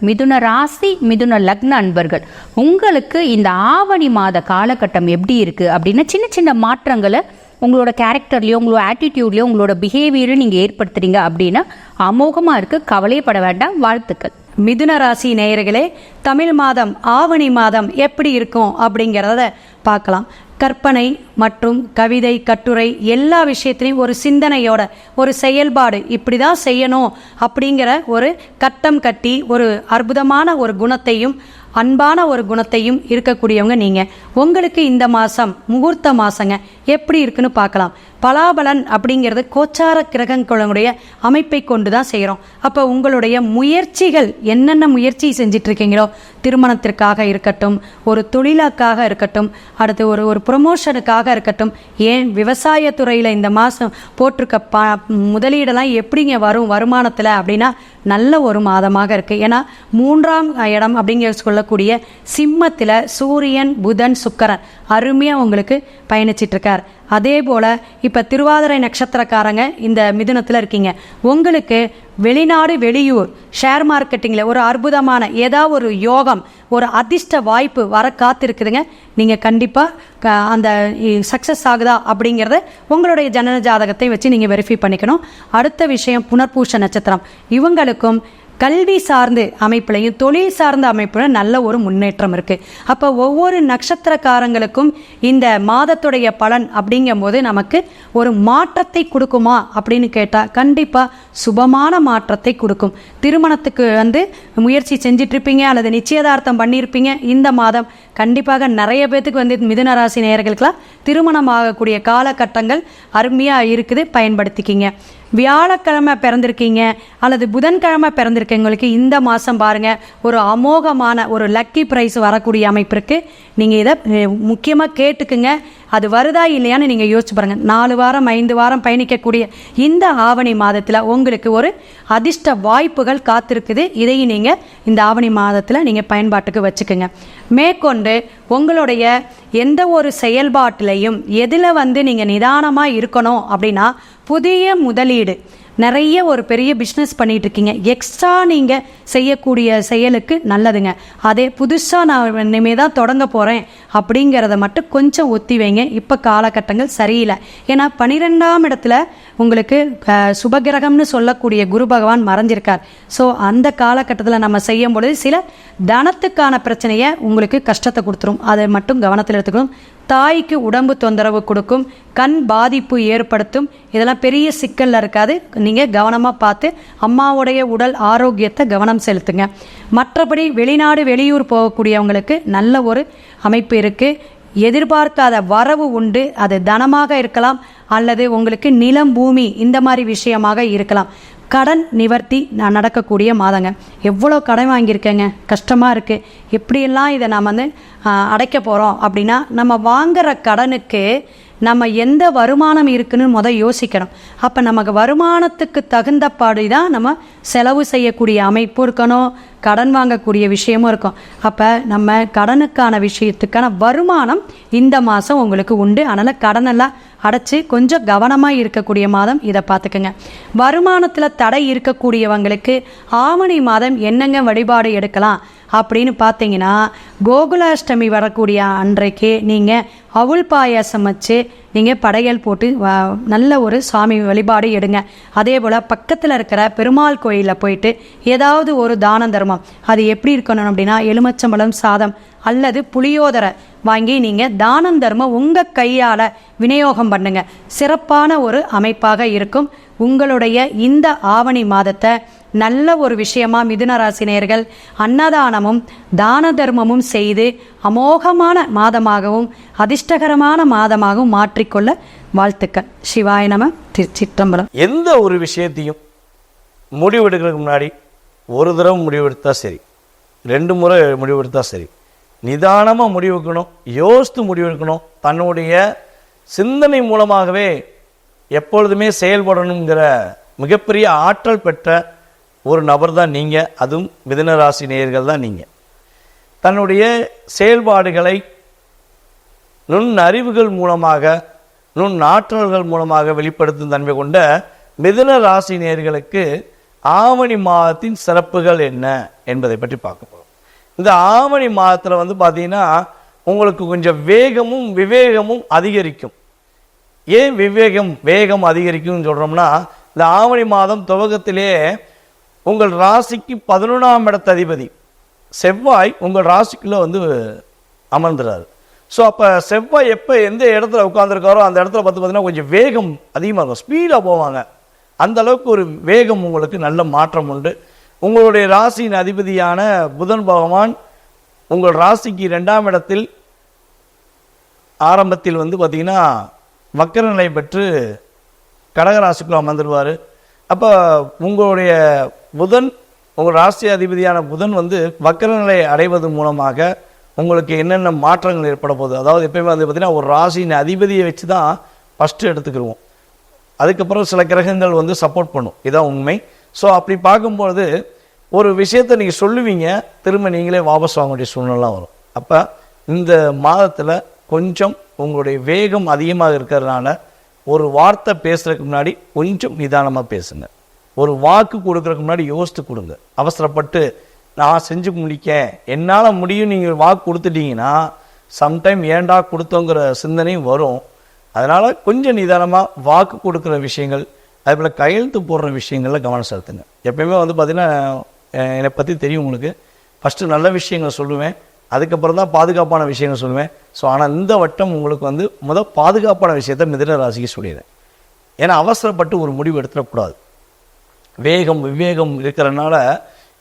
மிதுன லக்ன அன்பர்கள், உங்களுக்கு இந்த ஆவணி மாத காலகட்டம் எப்படி இருக்குது அப்படின்னா, சின்ன மாற்றங்களை உங்களோட கேரக்டர்லையோ உங்களோட ஆட்டிடியூட்லையோ உங்களோட பிஹேவியரையும் நீங்கள் ஏற்படுத்துறீங்க அப்படின்னா அமோகமாக இருக்குது. கவலைப்பட வேண்டாம். வாழ்த்துக்கள். மிதுன ராசி நேயர்களே, தமிழ் மாதம் ஆவணி மாதம் எப்படி இருக்கும் அப்படிங்கிறத பார்க்கலாம். கற்பனை மற்றும் கவிதை கட்டுரை எல்லா விஷயத்திலையும் ஒரு சிந்தனையோட ஒரு செயல்பாடு இப்படி தான் செய்யணும் அப்படிங்கிற ஒரு கட்டம் கட்டி ஒரு அற்புதமான ஒரு குணத்தையும் அன்பான ஒரு குணத்தையும் இருக்கக்கூடியவங்க நீங்கள். உங்களுக்கு இந்த மாதம் முகூர்த்த மாதங்க எப்படி இருக்குன்னு பார்க்கலாம். பலாபலன் அப்படிங்கிறது கோச்சார கிரகங்களுடைய அமைப்பை கொண்டு தான் செய்கிறோம். அப்போ உங்களுடைய முயற்சிகள் என்னென்ன முயற்சி செஞ்சிட்ருக்கீங்களோ, திருமணத்திற்காக இருக்கட்டும், ஒரு தொழிலுக்காக இருக்கட்டும், அடுத்து ஒரு ப்ரொமோஷனுக்காக இருக்கட்டும், ஏன் விவசாயத்துறையில் இந்த மாதம் போட்டிருக்க முதலீடெல்லாம் எப்படிங்க வரும் வருமானத்தில் அப்படின்னா நல்ல ஒரு மாதமாக இருக்குது. ஏன்னா 3ஆம் இடம் அப்படிங்கிற சொல்லக்கூடிய சிம்மத்தில் சூரியன் புதன் சுக்கிரன் அருமையாக உங்களுக்கு பயணிச்சிட்ருக்கார். அதே போல் இப்போ திருவாதிரை நட்சத்திரக்காரங்க இந்த மிதுனத்தில் இருக்கீங்க. உங்களுக்கு வெளிநாடு வெளியூர் ஷேர் மார்க்கெட்டிங்கில் ஒரு அற்புதமான ஏதாவது ஒரு யோகம் ஒரு அதிர்ஷ்ட வாய்ப்பு வர காத்திருக்குதுங்க. நீங்கள் கண்டிப்பாக அந்த சக்ஸஸ் ஆகுதா அப்படிங்கிறத உங்களுடைய ஜனன ஜாதகத்தை வச்சு நீங்கள் வெரிஃபை பண்ணிக்கணும். அடுத்த விஷயம் புனர்பூச நட்சத்திரம். இவங்களுக்கும் கல்வி சார்ந்த அமைப்புலையும் தொழில் சார்ந்த அமைப்புலையும் நல்ல ஒரு முன்னேற்றம் இருக்குது. அப்போ ஒவ்வொரு நட்சத்திரக்காரங்களுக்கும் இந்த மாதத்துடைய பலன் அப்படிங்கும் போது நமக்கு ஒரு மாற்றத்தை கொடுக்குமா அப்படின்னு கேட்டால் கண்டிப்பாக சுபமான மாற்றத்தை கொடுக்கும். திருமணத்துக்கு முயற்சி செஞ்சிட்ருப்பீங்க அல்லது நிச்சயதார்த்தம் பண்ணியிருப்பீங்க. இந்த மாதம் கண்டிப்பாக நிறைய பேத்துக்கு மிதுன ராசி நேயர்களுக்கெல்லாம் திருமணம் ஆகக்கூடிய காலகட்டங்கள் அருமையாக இருக்குது, பயன்படுத்திக்கிங்க. வியாழக்கிழமை பிறந்திருக்கீங்க அல்லது புதன்கிழமை பிறந்திருக்கவங்களுக்கு இந்த மாதம் பாருங்கள் ஒரு அமோகமான ஒரு லக்கி ப்ரைஸ் வரக்கூடிய அமைப்பு இருக்குது. நீங்கள் இதை முக்கியமாக கேட்டுக்குங்க. அது வருதா இல்லையான்னு நீங்கள் யோசிச்சு பாருங்கள். 4 வாரம் 5 வாரம் பயணிக்கக்கூடிய இந்த ஆவணி மாதத்தில் உங்களுக்கு ஒரு அதிர்ஷ்ட வாய்ப்புகள் காத்திருக்குது. இதையும் நீங்கள் இந்த ஆவணி மாதத்தில் நீங்கள் பயன்பாட்டுக்கு வச்சுக்கோங்க. மேற்கொண்டு உங்களுடைய எந்த ஒரு செயல்பாட்டிலையும் எதில் நீங்கள் நிதானமாக இருக்கணும் அப்படின்னா, புதிய முதலீடு நிறைய ஒரு பெரிய பிஸ்னஸ் பண்ணிகிட்டு இருக்கீங்க, எக்ஸ்ட்ரா நீங்கள் செய்யக்கூடிய செயலுக்கு நல்லதுங்க. அதே புதுசாக நான் இனிமேல் தான் தொடங்க போகிறேன் அப்படிங்கிறத மட்டும் கொஞ்சம் ஒத்தி வைங்க. இப்போ காலகட்டங்கள் சரியில்லை. ஏன்னா 12ஆம் இடத்துல உங்களுக்கு சுபகிரகம்னு சொல்லக்கூடிய குரு பகவான் மறைஞ்சிருக்கார். ஸோ அந்த காலகட்டத்தில் நம்ம செய்யும் பொழுது சில தனத்துக்கான பிரச்சனையை உங்களுக்கு கஷ்டத்தை கொடுத்துரும். அதை மட்டும் கவனத்தில் எடுத்துக்கணும். தாய்க்கு உடம்பு தொந்தரவு கொடுக்கும், கண் பாதிப்பு ஏற்படுத்தும். இதெல்லாம் பெரிய சிக்கலில் இருக்காது. நீங்கள் கவனமாக பார்த்து அம்மாவுடைய உடல் ஆரோக்கியத்தை கவனம் செலுத்துங்க. மற்றபடி வெளிநாடு வெளியூர் போகக்கூடியவங்களுக்கு நல்ல ஒரு அமைப்பு இருக்குது. எதிர்பார்க்காத வரவு உண்டு. அது தனமாக இருக்கலாம் அல்லது உங்களுக்கு நிலம் பூமி இந்த மாதிரி விஷயமாக இருக்கலாம். கடன் நிவர்த்தி நடக்கக்கூடிய மாதங்க. எவ்வளோ கடன் வாங்கியிருக்கேங்க, கஷ்டமாக இருக்குது, எப்படியெல்லாம் இதை நாம் அடைக்க போகிறோம் அப்படின்னா, நம்ம வாங்குகிற கடனுக்கு நம்ம எந்த வருமானம் இருக்குன்னு யோசிக்கணும். அப்போ நமக்கு வருமானத்துக்கு தகுந்தபாடி தான் நம்ம செலவு செய்யக்கூடிய அமைப்பு இருக்கணும், கடன் வாங்கக்கூடிய விஷயமும் இருக்கும். அப்போ நம்ம கடனுக்கான விஷயத்துக்கான வருமானம் இந்த மாதம் உங்களுக்கு உண்டு. அதனால் கடனெல்லாம் அடைச்சி கொஞ்சம் கவனமாக இருக்கக்கூடிய மாதம். இதை பார்த்துக்குங்க. வருமானத்தில் தடை இருக்கக்கூடியவங்களுக்கு ஆவணி மாதம் என்னங்க வழிபாடு எடுக்கலாம் அப்படின்னு பார்த்தீங்கன்னா, கோகுலாஷ்டமி வரக்கூடிய அன்றைக்கு நீங்கள் அவுள் பாயாசம் வச்சு நீங்கள் படையல் போட்டு நல்ல ஒரு சாமி வழிபாடு எடுங்க. அதே போல் பக்கத்தில் இருக்கிற பெருமாள் கோயிலில் போயிட்டு ஏதாவது ஒரு தான தர்மம், அது எப்படி இருக்கணும் அப்படின்னா, எலுமிச்சம்பழம் சாதம் அல்லது புளியோதரை வாங்கி நீங்கள் தானம் தர்மம் உங்கள் கையால் விநியோகம் பண்ணுங்க. சிறப்பான ஒரு அமைப்பாக இருக்கும். உங்களுடைய இந்த ஆவணி மாதத்தை நல்ல ஒரு விஷயமா மிதுன ராசி நேயர்கள் அன்னதானமும் தான தர்மமும் செய்து அமோகமான மாதமாகவும் அதிர்ஷ்டகரமான மாதமாகவும் மாற்றிக்கொள்ள வாழ்த்துக்கள். சிவாய நம. திருச்சிற்றம்பலம். எந்த ஒரு விஷயத்தையும் முடிவெடுக்கிறதுக்கு முன்னாடி ஒரு தடவை முடிவெடுத்தா சரி, 2 முறை முடிவெடுத்தா சரி, நிதானமாக முடிவெடுக்கணும், யோசித்து முடிவெடுக்கணும். தன்னுடைய சிந்தனை மூலமாகவே எப்பொழுதுமே செயல்படணுங்கிற மிகப்பெரிய ஆற்றல் பெற்ற ஒரு நபர் தான் நீங்கள். அதுவும் மிதுன ராசி நேயர்கள் தான் நீங்கள். தன்னுடைய செயல்பாடுகளை நுண்ணறிவுகள் மூலமாக நுண்ணாற்றல்கள் மூலமாக வெளிப்படுத்தும் தன்மை கொண்ட மிதுன ராசி நேயர்களுக்கு ஆவணி மாதத்தின் சிறப்புகள் என்ன என்பதை பற்றி பார்க்க போகிறோம். இந்த ஆவணி மாதத்தில் பார்த்தீங்கன்னா உங்களுக்கு கொஞ்சம் வேகமும் விவேகமும் அதிகரிக்கும். ஏன் வேகம் அதிகரிக்கும்னு சொல்கிறோம்னா, இந்த ஆவணி மாதம் துவக்கத்திலே உங்கள் ராசிக்கு 11ஆம் இடத்து அதிபதி செவ்வாய் உங்கள் ராசிக்குள்ளே அமர்ந்துறாரு. ஸோ அப்போ செவ்வாய் எப்போ எந்த இடத்துல உட்காந்துருக்காரோ அந்த இடத்துல பார்த்தீங்கன்னா கொஞ்சம் வேகம் அதிகமாக இருக்கும், ஸ்பீடாக போவாங்க. அந்த அளவுக்கு ஒரு வேகம் உங்களுக்கு நல்ல மாற்றம் உண்டு. உங்களுடைய ராசியின் அதிபதியான புதன் பகவான் உங்கள் ராசிக்கு 2ஆம் இடத்தில் ஆரம்பத்தில் பார்த்தீங்கன்னா வக்கரநிலை பெற்று கடகராசிக்குள்ள அமர்ந்துடுவார். அப்போ உங்களுடைய புதன், உங்கள் ராசி அதிபதியான புதன் வக்கரநிலை அடைவது மூலமாக உங்களுக்கு என்னென்ன மாற்றங்கள் ஏற்பட போகுது. அதாவது எப்பயுமே பார்த்தீங்கன்னா ஒரு ராசியின் அதிபதியை வச்சு தான் ஃபஸ்ட்டு எடுத்துக்கிடுவோம். அதுக்கப்புறம் சில கிரகங்கள் சப்போர்ட் பண்ணும். இதான் உண்மை. ஸோ அப்படி பார்க்கும்பொழுது ஒரு விஷயத்தை நீங்கள் சொல்லுவீங்க, திரும்ப நீங்களே வாபஸ் வாங்க வேண்டிய சூழ்நிலாம் வரும். அப்போ இந்த மாதத்தில் கொஞ்சம் உங்களுடைய வேகம் அதிகமாக இருக்கிறதுனால ஒரு வார்த்தை பேசுறதுக்கு முன்னாடி கொஞ்சம் நிதானமாக பேசுங்க. ஒரு வாக்கு கொடுக்கறதுக்கு முன்னாடி யோசித்து கொடுங்க. அவசரப்பட்டு நான் செஞ்சு முடிக்க என்னால் முடியும் நீங்கள் வாக்கு கொடுத்துட்டீங்கன்னா சம்டைம் ஏண்டா கொடுத்தோங்கிற சிந்தனையும் வரும். அதனால் கொஞ்சம் நிதானமாக வாக்கு கொடுக்குற விஷயங்கள், அதேபோல் கையெழுத்து போடுற விஷயங்களில் கவனம் செலுத்துங்க. எப்பயுமே பார்த்தீங்கன்னா என்னை பற்றி தெரியும் உங்களுக்கு. ஃபஸ்ட்டு நல்ல விஷயங்கள் சொல்லுவேன், அதுக்கப்புறம் தான் பாதுகாப்பான விஷயங்கள் சொல்லுவேன். ஸோ ஆனால் இந்த வட்டம் உங்களுக்கு பாதுகாப்பான விஷயத்தை மிதுன ராசிக்கு சொல்லிடுறேன். ஏன்னா அவசரப்பட்டு ஒரு முடிவு எடுத்துடக்கூடாது. வேகம் விவேகம் இருக்கிறனால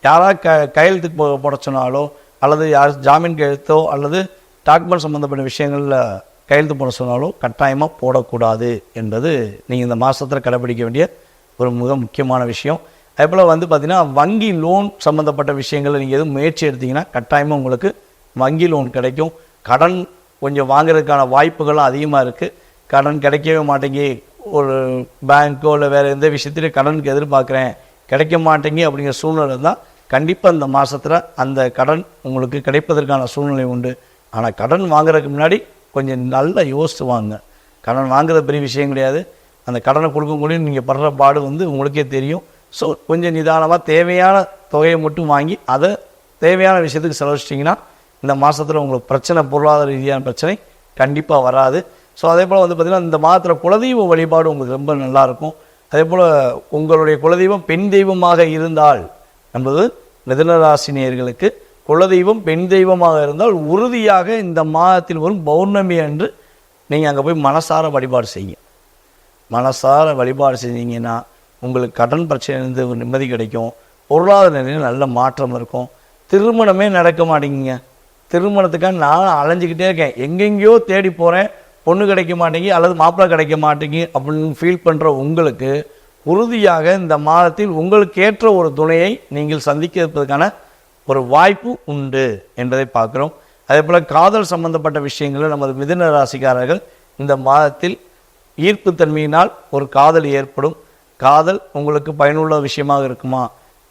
யாராவது கையெழுத்துக்கு போட சொன்னாலோ அல்லது யார் ஜாமீன் கையெழுத்தோ அல்லது டாக்குமெண்ட் சம்மந்தப்பட்ட விஷயங்களில் கையெழுத்து போட சொன்னாலோ கட்டாயமாக போடக்கூடாது என்பது நீங்கள் இந்த மாதத்தில் கடைபிடிக்க வேண்டிய ஒரு மிக முக்கியமான விஷயம். அதேபோல் வந்து பார்த்திங்கன்னா வங்கி லோன் சம்மந்தப்பட்ட விஷயங்களில் நீங்கள் எதுவும் முயற்சி எடுத்திங்கன்னா கட்டாயமாக உங்களுக்கு வங்கி லோன் கிடைக்கும். கடன் கொஞ்சம் வாங்குறதுக்கான வாய்ப்புகளும் அதிகமாக இருக்குது. கடன் கிடைக்கவே மாட்டேங்கி, ஒரு பேங்க்கோ இல்லை வேறு எந்த விஷயத்துலையும் கடனுக்கு எதிர்பார்க்குறேன் கிடைக்க மாட்டேங்கி அப்படிங்கிற சூழ்நிலை தான் கண்டிப்பாக இந்த மாதத்தில் அந்த கடன் உங்களுக்கு கிடைப்பதற்கான சூழ்நிலை உண்டு. ஆனால் கடன் வாங்குறதுக்கு முன்னாடி கொஞ்சம் நல்லா யோசித்து வாங்க. கடன் வாங்குறது பெரிய விஷயம் கிடையாது. அந்த கடனை கொடுக்கக்கூடிய நீங்கள் படுற பாடு வந்து உங்களுக்கே தெரியும். ஸோ கொஞ்சம் நிதானமாக தேவையான தொகையை மட்டும் வாங்கி அதை தேவையான விஷயத்துக்கு செலவழிச்சிட்டிங்கன்னா இந்த மாதத்தில் உங்களுக்கு பிரச்சனை, பொருளாதார ரீதியான பிரச்சனை கண்டிப்பாக வராது. ஸோ அதே போல் வந்து பார்த்திங்கன்னா இந்த மாதத்தில் குலதெய்வ வழிபாடு உங்களுக்கு ரொம்ப நல்லாயிருக்கும். அதே போல் உங்களுடைய குலதெய்வம் பெண் தெய்வமாக இருந்தால் என்பது மிதுனராசினியர்களுக்கு குலதெய்வம் பெண் தெய்வமாக இருந்தால் உறுதியாக இந்த மாதத்தில் வரும் பௌர்ணமி அன்று நீங்கள் அங்கே போய் மனசார வழிபாடு செய்யுங்க. மனசார வழிபாடு செஞ்சீங்கன்னா உங்களுக்கு கடன் பிரச்சனையிலேருந்து ஒரு நிம்மதி கிடைக்கும். பொருளாதார நிலையில் நல்ல மாற்றம் இருக்கும். திருமணமே நடக்க மாட்டேங்குங்க. திருமணத்துக்காக நான் அலைஞ்சிக்கிட்டே இருக்கேன், எங்கெங்கேயோ தேடி போகிறேன், பொண்ணு கிடைக்க மாட்டேங்கி அல்லது மாப்பிள்ளை கிடைக்க மாட்டேங்கி அப்படின்னு ஃபீல் பண்ணுற உங்களுக்கு உறுதியாக இந்த மாதத்தில் உங்களுக்கு ஏற்ற ஒரு துணையை நீங்கள் சந்திக்கிறதுக்கான ஒரு வாய்ப்பு உண்டு என்பதை பார்க்குறோம். அதே போல் காதல் சம்பந்தப்பட்ட விஷயங்களில் நமது மிதுன ராசிக்காரர்கள் இந்த மாதத்தில் ஈர்ப்புத்தன்மையினால் ஒரு காதல் ஏற்படும். காதல் உங்களுக்கு பயனுள்ள விஷயமாக இருக்குமா,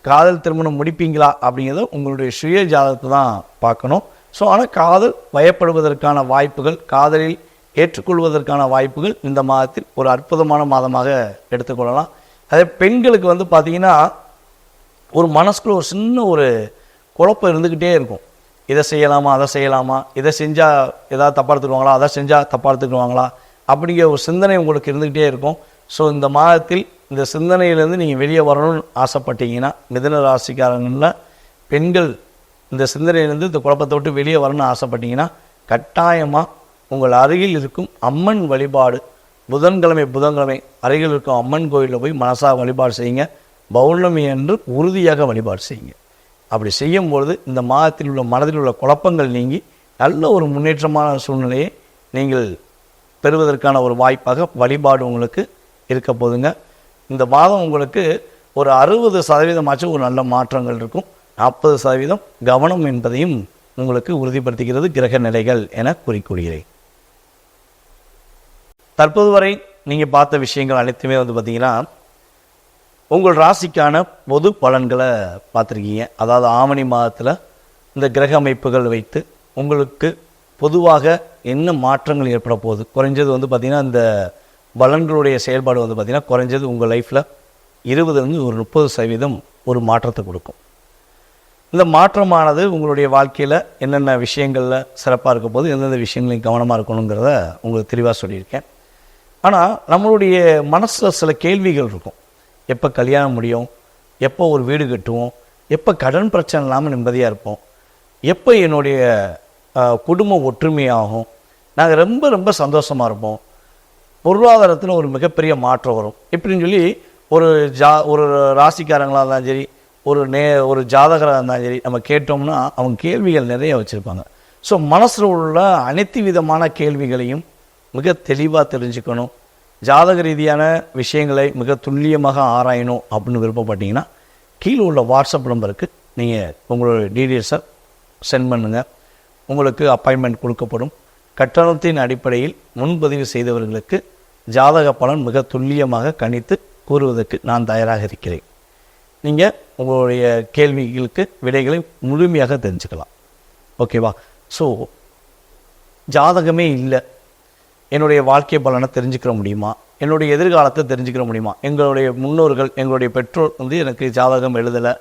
காதல் திருமணம் முடிப்பீங்களா அப்படிங்கிறத உங்களுடைய சுய ஜாதகத்தை தான் பார்க்கணும். ஸோ ஆனால் காதல் வயப்படுவதற்கான வாய்ப்புகள், காதலில் ஏற்றுக்கொள்வதற்கான வாய்ப்புகள் இந்த மாதத்தில் ஒரு அற்புதமான மாதமாக எடுத்துக்கொள்ளலாம். அதே பெண்களுக்கு வந்து பார்த்திங்கன்னா ஒரு மனசுக்குள்ள ஒரு சின்ன ஒரு குழப்பம் இருந்துக்கிட்டே இருக்கும். இதை செய்யலாமா, அதை செய்யலாமா, இதை செஞ்சால் ஏதாவது தப்பாக எடுத்துக்குவாங்களா, அதை செஞ்சால் தப்பாக எடுத்துக்குவாங்களா அப்படிங்கிற ஒரு சிந்தனை உங்களுக்கு இருந்துக்கிட்டே இருக்கும். ஸோ இந்த மாதத்தில் இந்த சிந்தனையிலேருந்து நீங்கள் வெளியே வரணும்னு ஆசைப்பட்டீங்கன்னா மிதுன ராசிக்காரங்களில் பெண்கள் இந்த சிந்தனையிலேருந்து இந்த குழப்பத்தை விட்டு வெளியே வரணும்னு ஆசைப்பட்டீங்கன்னா கட்டாயமாக உங்கள் அருகில் இருக்கும் அம்மன் வழிபாடு புதன்கிழமை அருகில் இருக்கும் அம்மன் கோயிலில் போய் மனசாக வழிபாடு செய்யுங்க. பௌர்ணமி அன்று உறுதியாக வழிபாடு செய்யுங்க. அப்படி செய்யும்பொழுது இந்த மாதத்தில் உள்ள மனதில் உள்ள குழப்பங்கள் நீங்கி நல்ல ஒரு முன்னேற்றமான சூழ்நிலையை நீங்கள் பெறுவதற்கான ஒரு வாய்ப்பாக வழிபாடு உங்களுக்கு இருக்க போதுங்க. இந்த மாதம் உங்களுக்கு ஒரு 60% ஒரு நல்ல மாற்றங்கள் இருக்கும். 40% கவனம் என்பதையும் உங்களுக்கு உறுதிப்படுத்துகிறது கிரக நிலைகள் என குறிப்பிடுகிறேன். தற்போது வரை நீங்கள் பார்த்த விஷயங்கள் அனைத்துமே வந்து பார்த்திங்கன்னா உங்கள் ராசிக்கான பொது பலன்களை பார்த்துருக்கீங்க. அதாவது ஆவணி மாதத்தில் இந்த கிரக அமைப்புகள் வைத்து உங்களுக்கு பொதுவாக என்ன மாற்றங்கள் ஏற்பட போகுது, குறைஞ்சது வந்து பார்த்திங்கன்னா இந்த பலன்களுடைய செயல்பாடு வந்து பார்த்திங்கன்னா குறைஞ்சது உங்கள் லைஃப்பில் 20 ஒரு 30% ஒரு மாற்றத்தை கொடுக்கும். இந்த மாற்றமானது உங்களுடைய வாழ்க்கையில் என்னென்ன விஷயங்களில் சிறப்பாக இருக்க போது, எந்தெந்த விஷயங்களையும் கவனமாக இருக்கணுங்கிறத உங்களுக்கு தெளிவாக சொல்லியிருக்கேன். ஆனால் நம்மளுடைய மனசில் சில கேள்விகள் இருக்கும். எப்போ கல்யாணம் முடியும், எப்போ ஒரு வீடு கட்டுவோம், எப்போ கடன் பிரச்சனை இல்லாமல் நிம்மதியாக இருப்போம், எப்போ என்னுடைய குடும்பம் ஒற்றுமையாகும், நாங்கள் ரொம்ப ரொம்ப சந்தோஷமாக இருப்போம், பொருளாதாரத்தில் ஒரு மிகப்பெரிய மாற்றம் வரும் இப்படின்னு சொல்லி ஒரு ராசிக்காரங்களாக இருந்தாலும் சரி, ஒரு ஜாதகராக இருந்தாலும் சரி நம்ம கேட்டோம்னா அவங்க கேள்விகள் நிறைய வச்சுருப்பாங்க. ஸோ மனசில் உள்ள அனைத்து விதமான கேள்விகளையும் மிக தெளிவாக தெரிஞ்சுக்கணும், ஜாதக ரீதியான விஷயங்களை மிக துல்லியமாக ஆராயணும் அப்படின்னு விருப்பப்பட்டீங்கன்னா கீழே உள்ள வாட்ஸ்அப் நம்பருக்கு நீங்கள் உங்களுடைய டீட்டெயில்ஸை சென்ட் பண்ணுங்கள். உங்களுக்கு அப்பாயின்மெண்ட் கொடுக்கப்படும். கட்டணத்தின் அடிப்படையில் முன்பதிவு செய்தவர்களுக்கு ஜாதக பலன் மிக துல்லியமாக கணித்து கூறுவதற்கு நான் தயாராக இருக்கிறேன். நீங்கள் உங்களுடைய கேள்விகளுக்கு விடைகளை முழுமையாக தெரிஞ்சுக்கலாம். ஓகேவா? ஸோ ஜாதகமே இல்லை, என்னுடைய வாழ்க்கை பலனை தெரிஞ்சுக்கிற முடியுமா, என்னுடைய எதிர்காலத்தை தெரிஞ்சுக்கிற முடியுமா, எங்களுடைய முன்னோர்கள் எங்களுடைய பெற்றோர் வந்து எனக்கு ஜாதகம் எழுதலை,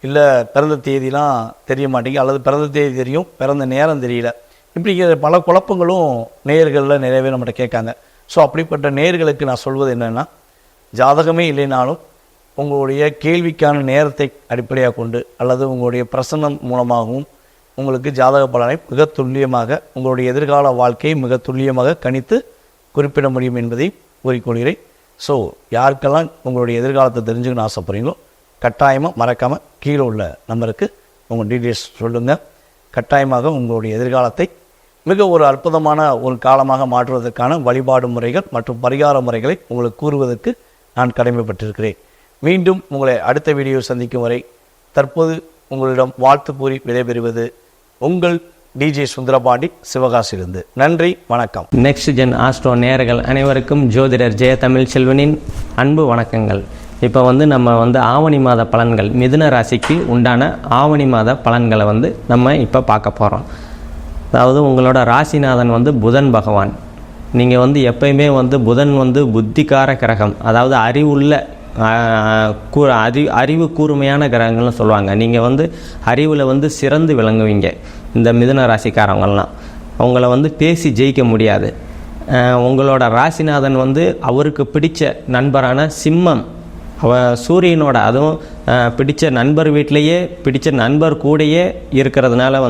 இல்லை பிறந்த தேதிலாம் தெரிய மாட்டேங்குது, அல்லது பிறந்த தேதி தெரியும் பிறந்த நேரம் தெரியல, இப்படிங்கிற பல குழப்பங்களும் நேயர்களில் நிறையவே நம்மகிட்ட கேட்காங்க. ஸோ அப்படிப்பட்ட நேயர்களுக்கு நான் சொல்வது என்னென்னா, ஜாதகமே இல்லைனாலும் உங்களுடைய கேள்விக்கான நேரத்தை அடிப்படையாக கொண்டு அல்லது உங்களுடைய பிரசன்னம் மூலமாகவும் உங்களுக்கு ஜாதக பலனை மிக துல்லியமாக உங்களுடைய எதிர்கால வாழ்க்கையை மிக துல்லியமாக கணித்து குறிப்பிட முடியும் என்பதை கூறிக்கொள்கிறேன். ஸோ யாருக்கெல்லாம் உங்களுடைய எதிர்காலத்தை தெரிஞ்சுக்கணும்னு ஆசைப்படுறீங்களோ கட்டாயமாக மறக்காமல் கீழே உள்ள நம்பருக்கு உங்கள் டீட்டெயில்ஸ் சொல்லுங்கள். கட்டாயமாக உங்களுடைய எதிர்காலத்தை மிக ஒரு அற்புதமான ஒரு காலமாக மாற்றுவதற்கான வழிபாடு முறைகள் மற்றும் பரிகார முறைகளை உங்களுக்கு கூறுவதற்கு நான் கடமைப்பட்டிருக்கிறேன். மீண்டும் உங்களை அடுத்த வீடியோ சந்திக்கும் வரை தற்போது உங்களிடம் வாழ்த்து கூறி விடைபெறுவது உங்கள் DJ சுந்தரபாண்டி, சிவகாசியிலிருந்து. நன்றி, வணக்கம். நெக்ஸ்ட் ஜென் ஆஸ்ட்ரோ நேயர்கள் அனைவருக்கும் ஜோதிடர் ஜெய தமிழ் செல்வனின் அன்பு வணக்கங்கள். இப்போ நம்ம ஆவணி மாத பலன்கள், மிதுன ராசிக்கு உண்டான ஆவணி மாத பலன்களை நம்ம இப்போ பார்க்க போகிறோம். அதாவது உங்களோட ராசிநாதன் புதன் பகவான். நீங்கள் எப்பயுமே புதன் புத்திகார கிரகம், அதாவது அறிவுள்ள அறிவு கூர்மையான கிரகங்கள்னு சொல்லுவாங்க. நீங்கள் அறிவில் சிறந்து விளங்குவீங்க. இந்த மிதுன ராசிக்காரவங்கள்லாம் அவங்கள பேசி ஜெயிக்க முடியாது. உங்களோட ராசிநாதன் அவருக்கு பிடிச்ச நண்பரான சிம்மம், சூரியனோட, அதுவும் பிடிச்ச நண்பர் வீட்டிலையே பிடிச்ச நண்பர் கூடயே இருக்கிறதுனால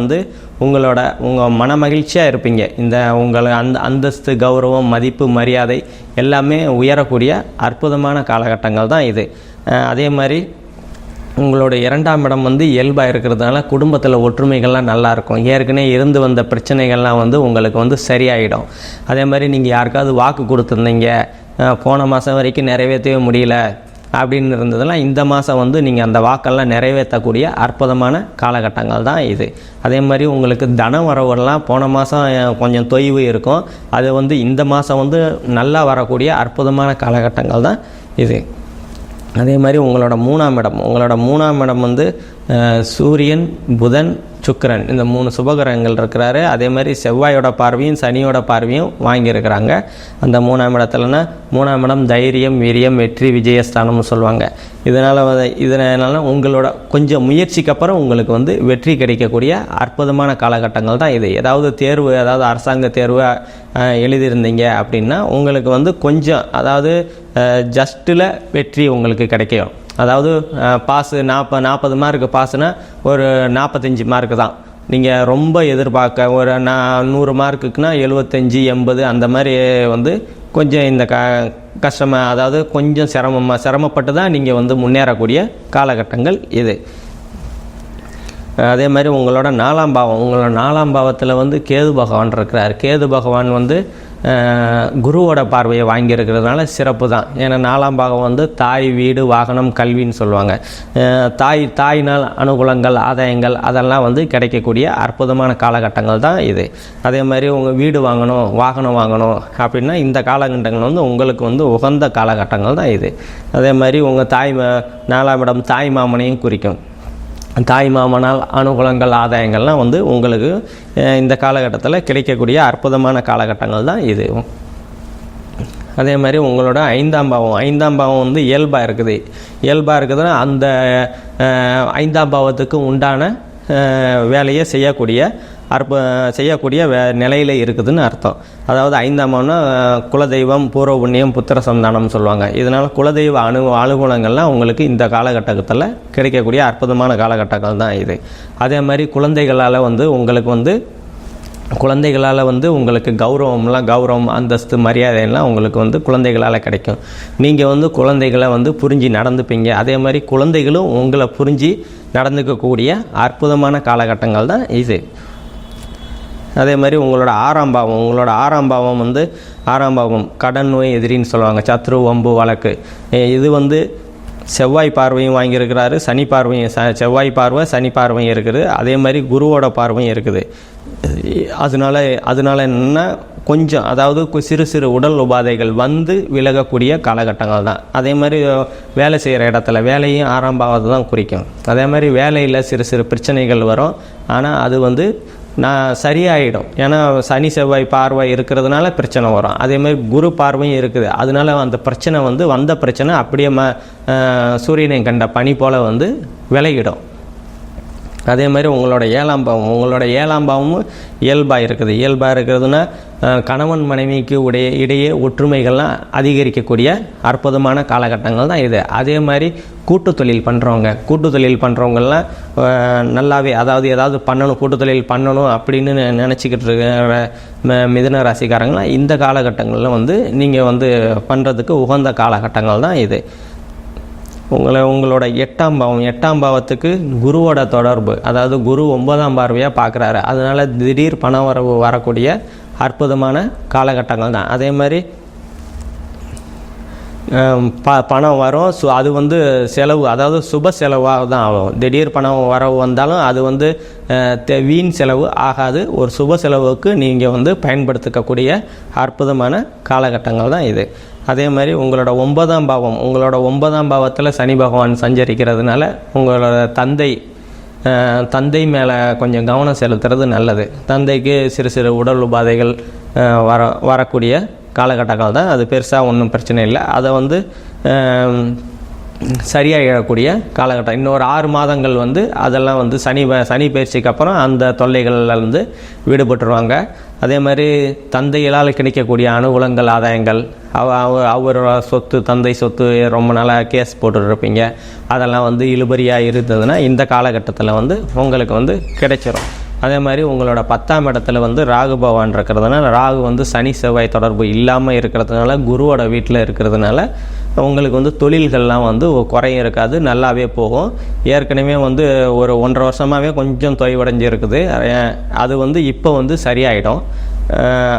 உங்கள் மன மகிழ்ச்சியாக இருப்பீங்க. உங்களை அந்தஸ்து, கௌரவம், மதிப்பு, மரியாதை எல்லாமே உயரக்கூடிய அற்புதமான காலகட்டங்கள் தான் இது. அதே மாதிரி உங்களோட 2ஆம் இடம் இயல்பாக இருக்கிறதுனால குடும்பத்தில் ஒற்றுமைகள்லாம் நல்லாயிருக்கும். ஏற்கனவே இருந்து வந்த பிரச்சனைகள்லாம் உங்களுக்கு சரியாயிடும். அதே மாதிரி நீங்கள் யாருக்காவது வாக்கு கொடுத்துருந்தீங்க, போன மாதம் வரைக்கும் நிறைவேற்றவே முடியல அப்படின்னு இருந்ததெல்லாம் இந்த மாதம் நீங்கள் அந்த வாக்கெல்லாம் நிறைவேற்றக்கூடிய அற்புதமான காலகட்டங்கள் தான் இது. அதே மாதிரி உங்களுக்கு தன வரவெல்லாம் போன மாதம் கொஞ்சம் தொய்வு இருக்கும். அது இந்த மாதம் நல்லா வரக்கூடிய அற்புதமான காலகட்டங்கள் தான் இது. அதே மாதிரி உங்களோட 3ஆம் இடம் சூரியன், புதன், சுக்கிரன், இந்த 3 சுபகிரகங்கள் இருக்கிறாரு. அதே மாதிரி செவ்வாயோட பார்வையும் சனியோட பார்வையும் வாங்கியிருக்கிறாங்க. அந்த 3ஆம் இடத்துலனா 3ஆம் இடம் தைரியம், வீரியம், வெற்றி, விஜயஸ்தானம்னு சொல்லுவாங்க. இதனால உங்களோட கொஞ்சம் முயற்சிக்கு அப்புறம் உங்களுக்கு வெற்றி கிடைக்கக்கூடிய அற்புதமான காலகட்டங்கள் தான் இது. ஏதாவது தேர்வு, அதாவது அரசாங்க தேர்வு எழுதியிருந்தீங்க அப்படின்னா உங்களுக்கு கொஞ்சம், அதாவது ஜஸ்ட்டில் வெற்றி உங்களுக்கு கிடைக்கும். அதாவது பாஸு 40 மார்க்கு பாஸுனா ஒரு 45 மார்க்கு தான். நீங்கள் ரொம்ப எதிர்பார்க்க ஒரு 100 மார்க்குக்குனா 75, 80 அந்த மாதிரி கொஞ்சம் இந்த கஷ்டமாக, அதாவது கொஞ்சம் சிரமப்பட்டு தான் நீங்கள் முன்னேறக்கூடிய காலகட்டங்கள் இது. அதே மாதிரி உங்களோட 4ஆம் பாவத்தில் கேது பகவான் இருக்கிறார். கேது பகவான் குருவோட பார்வையை வாங்கியிருக்கிறதுனால சிறப்பு தான். ஏன்னா 4ஆம் பாகம் தாய், வீடு, வாகனம், கல்வின்னு சொல்லுவாங்க. தாயினால் அனுகூலங்கள், ஆதாயங்கள் அதெல்லாம் கிடைக்கக்கூடிய அற்புதமான காலகட்டங்கள் தான் இது. அதே மாதிரி உங்கள் வீடு வாங்கணும், வாகனம் வாங்கணும் அப்படின்னா இந்த காலகட்டங்கள் உங்களுக்கு உகந்த காலகட்டங்கள் தான் இது. அதே மாதிரி உங்கள் 4ஆம் இடம் தாய் மாமனையும் குறிக்கும். தாய் மாமனால் அனுகூலங்கள், ஆதாயங்கள்லாம் உங்களுக்கு இந்த காலகட்டத்தில் கிடைக்கக்கூடிய அற்புதமான காலகட்டங்கள் தான் இது. அதே மாதிரி உங்களோட 5ஆம் பாவம் இயல்பாக இருக்குதுன்னா அந்த 5ஆம் பாவத்துக்கு உண்டான வேலையை செய்யக்கூடிய நிலையில் இருக்குதுன்னு அர்த்தம். அதாவது 5ஆம் பாவம்னா குலதெய்வம், பூர்வ புண்ணியம், புத்திர சந்தானம் சொல்லுவாங்க. இதனால் குலதெய்வ அனுகூலங்கள்லாம் உங்களுக்கு இந்த காலகட்டத்தில் கிடைக்கக்கூடிய அற்புதமான காலகட்டங்கள் தான் இது. அதே மாதிரி குழந்தைகளால் உங்களுக்கு கௌரவம், அந்தஸ்து, மரியாதையெல்லாம் உங்களுக்கு குழந்தைகளால் கிடைக்கும். நீங்கள் குழந்தைகளை புரிஞ்சு நடந்துப்பீங்க. அதே மாதிரி குழந்தைகளும் உங்களை புரிஞ்சு நடந்துக்கக்கூடிய அற்புதமான காலகட்டங்கள் தான் இது. அதே மாதிரி உங்களோட 6ஆம் பாவம் 6ஆம் பாவம் கடன், நோய், எதிரின்னு சொல்லுவாங்க. சத்ரு, வம்பு, வழக்கு. இது செவ்வாய் பார்வையும் வாங்கியிருக்கிறாரு, செவ்வாய் பார்வை, சனி பார்வையும் இருக்குது. அதே மாதிரி குருவோட பார்வையும் இருக்குது. அதனால என்னென்னா கொஞ்சம், அதாவது சிறு உடல் உபாதைகள் விலகக்கூடிய காலகட்டங்கள் தான். அதே மாதிரி வேலை செய்கிற இடத்துல வேலையும் 6ஆம் பாவத்தை தான் குறிக்கும். அதே மாதிரி வேலையில் சிறு பிரச்சனைகள் வரும். ஆனால் அது சரியாயிடும். ஏன்னா சனி செவ்வாய் பார்வை இருக்கிறதுனால பிரச்சனை வரும். அதே மாதிரி குரு பார்வையும் இருக்குது. அதனால அந்த பிரச்சனை வந்த பிரச்சனை அப்படியே சூரியனை கண்ட பனி போல் விலகிடும். அதே மாதிரி உங்களோட 7ஆம் பாவமும் இயல்பாக இருக்கிறதுனா கணவன் மனைவிக்கு இடையே ஒற்றுமைகள்லாம் அதிகரிக்கக்கூடிய அற்புதமான காலகட்டங்கள் தான் இது. அதே மாதிரி கூட்டு தொழில் பண்ணுறவங்கெல்லாம் நல்லாவே, அதாவது ஏதாவது கூட்டு தொழில் பண்ணணும் அப்படின்னு நினச்சிக்கிட்டு இருக்கிற மிதுன ராசிக்காரங்களாம் இந்த காலகட்டங்களில் நீங்கள் பண்ணுறதுக்கு உகந்த காலகட்டங்கள் தான் இது. உங்களோட 8ஆம் பாவத்துக்கு குருவோட தொடர்பு, அதாவது குரு 9ஆம் பார்வையாக பார்க்குறாரு. அதனால் திடீர் பண வரவு வரக்கூடிய அற்புதமான காலகட்டங்கள் தான். அதே மாதிரி பணம் வரும். அது வந்து செலவு, அதாவது சுப செலவாக தான் ஆகும். திடீர் பணம் வரவு வந்தாலும் அது வந்து வீண் செலவு ஆகாது. ஒரு சுப செலவுக்கு நீங்கள் வந்து பயன்படுத்திக்கக்கூடிய அற்புதமான காலகட்டங்கள் தான் இது. அதே மாதிரி உங்களோட 9ஆம் பாவம், உங்களோட 9ஆம் பாவத்தில் சனி பகவான் சஞ்சரிக்கிறதுனால உங்களோட தந்தை மேலே கொஞ்சம் கவனம் செலுத்துறது நல்லது. தந்தைக்கு சிறு சிறு உடல் உபாதைகள் வரக்கூடிய காலகட்டங்கள் தான். அது பெருசாக ஒன்றும் பிரச்சனை இல்லை. அதை வந்து சரியாகக்கூடிய காலகட்டம். இன்னொரு 6 மாதங்கள் வந்து அதெல்லாம் வந்து சனி பயிற்சிக்கு அப்புறம் அந்த தொல்லைகள்லேருந்து விடுபட்டுருவாங்க. அதே மாதிரி தந்தைகளால் கிடைக்கக்கூடிய அனுகூலங்கள், ஆதாயங்கள், அவரோட சொத்து, தந்தை சொத்து ரொம்ப நாளாக கேஸ் போட்டுருப்பீங்க, அதெல்லாம் வந்து இழுபறியாக இருந்ததுன்னா இந்த காலகட்டத்தில் வந்து உங்களுக்கு வந்து கிடைச்சிரும். அதே மாதிரி உங்களோட 10ஆம் இடத்துல வந்து ராகு பகவான் இருக்கிறதுனால, ராகு வந்து சனி செவ்வாய் தொடர்பு இல்லாமல் இருக்கிறதுனால, குருவோட வீட்டில் இருக்கிறதுனால உங்களுக்கு வந்து தொழில்கள்லாம் வந்து குறையும் இருக்காது, நல்லாவே போகும். ஏற்கனவே வந்து ஒரு 1.5 வருஷமாகவே கொஞ்சம் தொய்வடைஞ்சு இருக்குது. அது வந்து இப்போ வந்து சரியாயிடும்.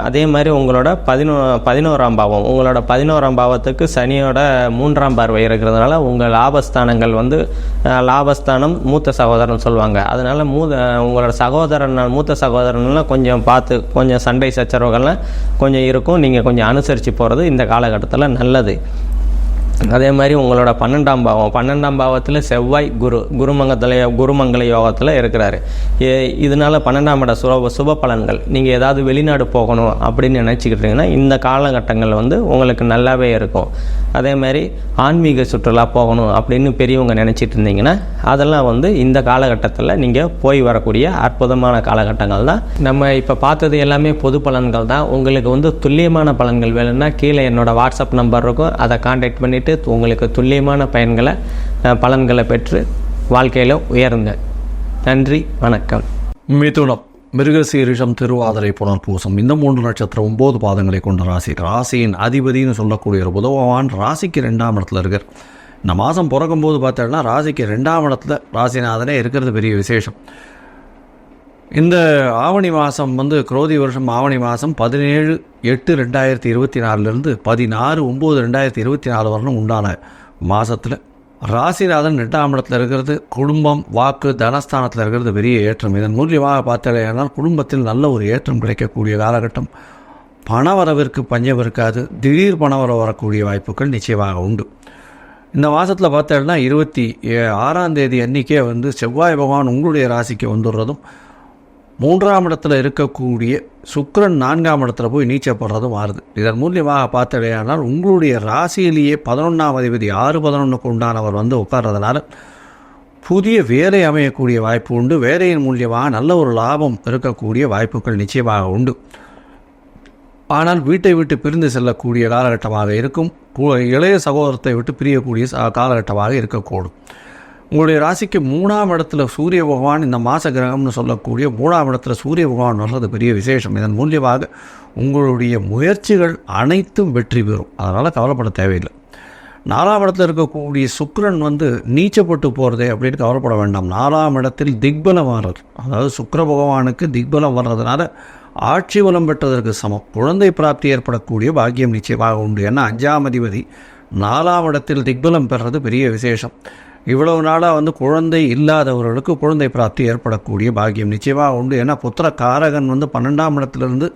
அதே மாதிரி உங்களோட 11ஆம் பாவம், உங்களோட 11ஆம் பாவத்துக்கு சனியோட 3ஆம் பார்வை இருக்கிறதுனால உங்கள் லாபஸ்தானங்கள் வந்து, லாபஸ்தானம் மூத்த சகோதரன் சொல்லுவாங்க. அதனால் உங்களோட மூத்த சகோதரன்லாம் கொஞ்சம் பார்த்து, கொஞ்சம் சண்டை சச்சரவுகள்லாம் கொஞ்சம் இருக்கும். நீங்கள் கொஞ்சம் அனுசரித்து போகிறது இந்த காலகட்டத்தில் நல்லது. அதே மாதிரி உங்களோட 12ஆம் பாவத்தில் செவ்வாய் குருமங்கல யோகத்தில் இருக்கிறாரு. இதனால் 12ஆம் இட சுப பலன்கள். நீங்கள் ஏதாவது வெளிநாடு போகணும் அப்படின்னு நினச்சிக்கிட்டீங்கன்னா இந்த காலகட்டங்கள் வந்து உங்களுக்கு நல்லாவே இருக்கும். அதே மாதிரி ஆன்மீக சுற்றுலா போகணும் அப்படின்னு பெரியவங்க நினச்சிட்டு இருந்தீங்கன்னா அதெல்லாம் வந்து இந்த காலகட்டத்தில் நீங்கள் போய் வரக்கூடிய அற்புதமான காலகட்டங்கள் தான். நம்ம இப்போ பார்த்தது எல்லாமே பொது பலன்கள் தான். உங்களுக்கு வந்து துல்லியமான பலன்கள் வேணும்னா கீழே என்னோட வாட்ஸ்அப் நம்பர் இருக்கும், அதை கான்டாக்ட் பண்ணிவிட்டு உங்களுக்கு துல்லியமான பலன்களை பெற்று வாழ்க்கையில் உயருங்க. நன்றி, வணக்கம். மிதுனம், மிருகசீரிஷம், திருவாதிரை, புனர்பூசம், இந்த 3 நட்சத்திரம் 9 பாதங்களை கொண்ட ராசி. ராசியின் அதிபதினு சொல்லக்கூடிய ஒரு புத பகவான் ராசிக்கு 2ஆம் இடத்துல இருக்கார். இந்த மாதம் பிறக்கும்போது பார்த்தோம்னா ராசிக்கு 2ஆம் இடத்துல ராசிநாதனே இருக்கிறது பெரிய விசேஷம். இந்த ஆவணி மாதம் வந்து குரோதி வருஷம் ஆவணி மாதம் 17/8/2024 16/9/2024 வரணும் உண்டான மாதத்தில் ராசிநாதன் 2ஆம் இடத்துல இருக்கிறது குடும்பம், வாக்கு, தனஸ்தானத்தில் இருக்கிறது பெரிய ஏற்றம். இதன் மூலியமாக பார்த்தாலேனால் குடும்பத்தில் நல்ல ஒரு ஏற்றம் கிடைக்கக்கூடிய காலகட்டம். பணவரவிற்கு பஞ்சம் இருக்காது. திடீர் பணவரவு வரக்கூடிய வாய்ப்புகள் நிச்சயமாக உண்டு. இந்த மாதத்தில் பார்த்தோம்னா 26ஆம் தேதி அன்றைக்கே வந்து செவ்வாய் பகவான் உங்களுடைய ராசிக்கு வந்துடுறதும், 3ஆம் இடத்துல இருக்கக்கூடிய சுக்கிரன் 4ஆம் இடத்துல போய் நீச்சப்படுறதும் மாறுது. இதன் மூலியமாக பார்த்தடையானால் உங்களுடைய ராசியிலேயே 11ஆம் அதிபதி 6/11க்கு உண்டானவர் வந்து உட்கார்றதுனால புதிய வேலை அமையக்கூடிய வாய்ப்பு உண்டு. வேலையின் மூலியமாக நல்ல ஒரு லாபம் இருக்கக்கூடிய வாய்ப்புகள் நிச்சயமாக உண்டு. ஆனால் வீட்டை விட்டு பிரிந்து செல்லக்கூடிய காலகட்டமாக இருக்கும். இளைய சகோதரத்தை விட்டு பிரியக்கூடிய காலகட்டமாக இருக்கக்கூடும். உங்களுடைய ராசிக்கு 3ஆம் இடத்துல சூரிய பகவான், இந்த மாச கிரகம்னு சொல்லக்கூடிய 3ஆம் இடத்துல சூரிய பகவான் வர்றது பெரிய விசேஷம். இதன் மூலியமாக உங்களுடைய முயற்சிகள் அனைத்தும் வெற்றி பெறும். அதனால் கவலைப்பட தேவையில்லை. 4ஆம் இடத்துல இருக்கக்கூடிய சுக்கிரன் வந்து நீச்சப்பட்டு போகிறதே அப்படின்னு கவலைப்பட வேண்டாம். 4ஆம் இடத்தில் திக்பலம் வர்றது, அதாவது சுக்கிர பகவானுக்கு திக்பலம் வர்றதுனால ஆட்சி பலம் பெற்றதற்கு சமம். குழந்தை பிராப்தி ஏற்படக்கூடிய பாக்கியம் நிச்சயமாக உண்டு. ஏன்னா 5ஆம் அதிபதி 4ஆம் இடத்தில் திக்பலம் பெறுறது பெரிய விசேஷம். இவ்வளவு நாளாக வந்து குழந்தை இல்லாதவர்களுக்கு குழந்தை பிராப்தி ஏற்படக்கூடிய பாக்கியம் நிச்சயமாக உண்டு. ஏன்னா புத்திர காரகன் வந்து 12ஆம் இடத்துலேருந்து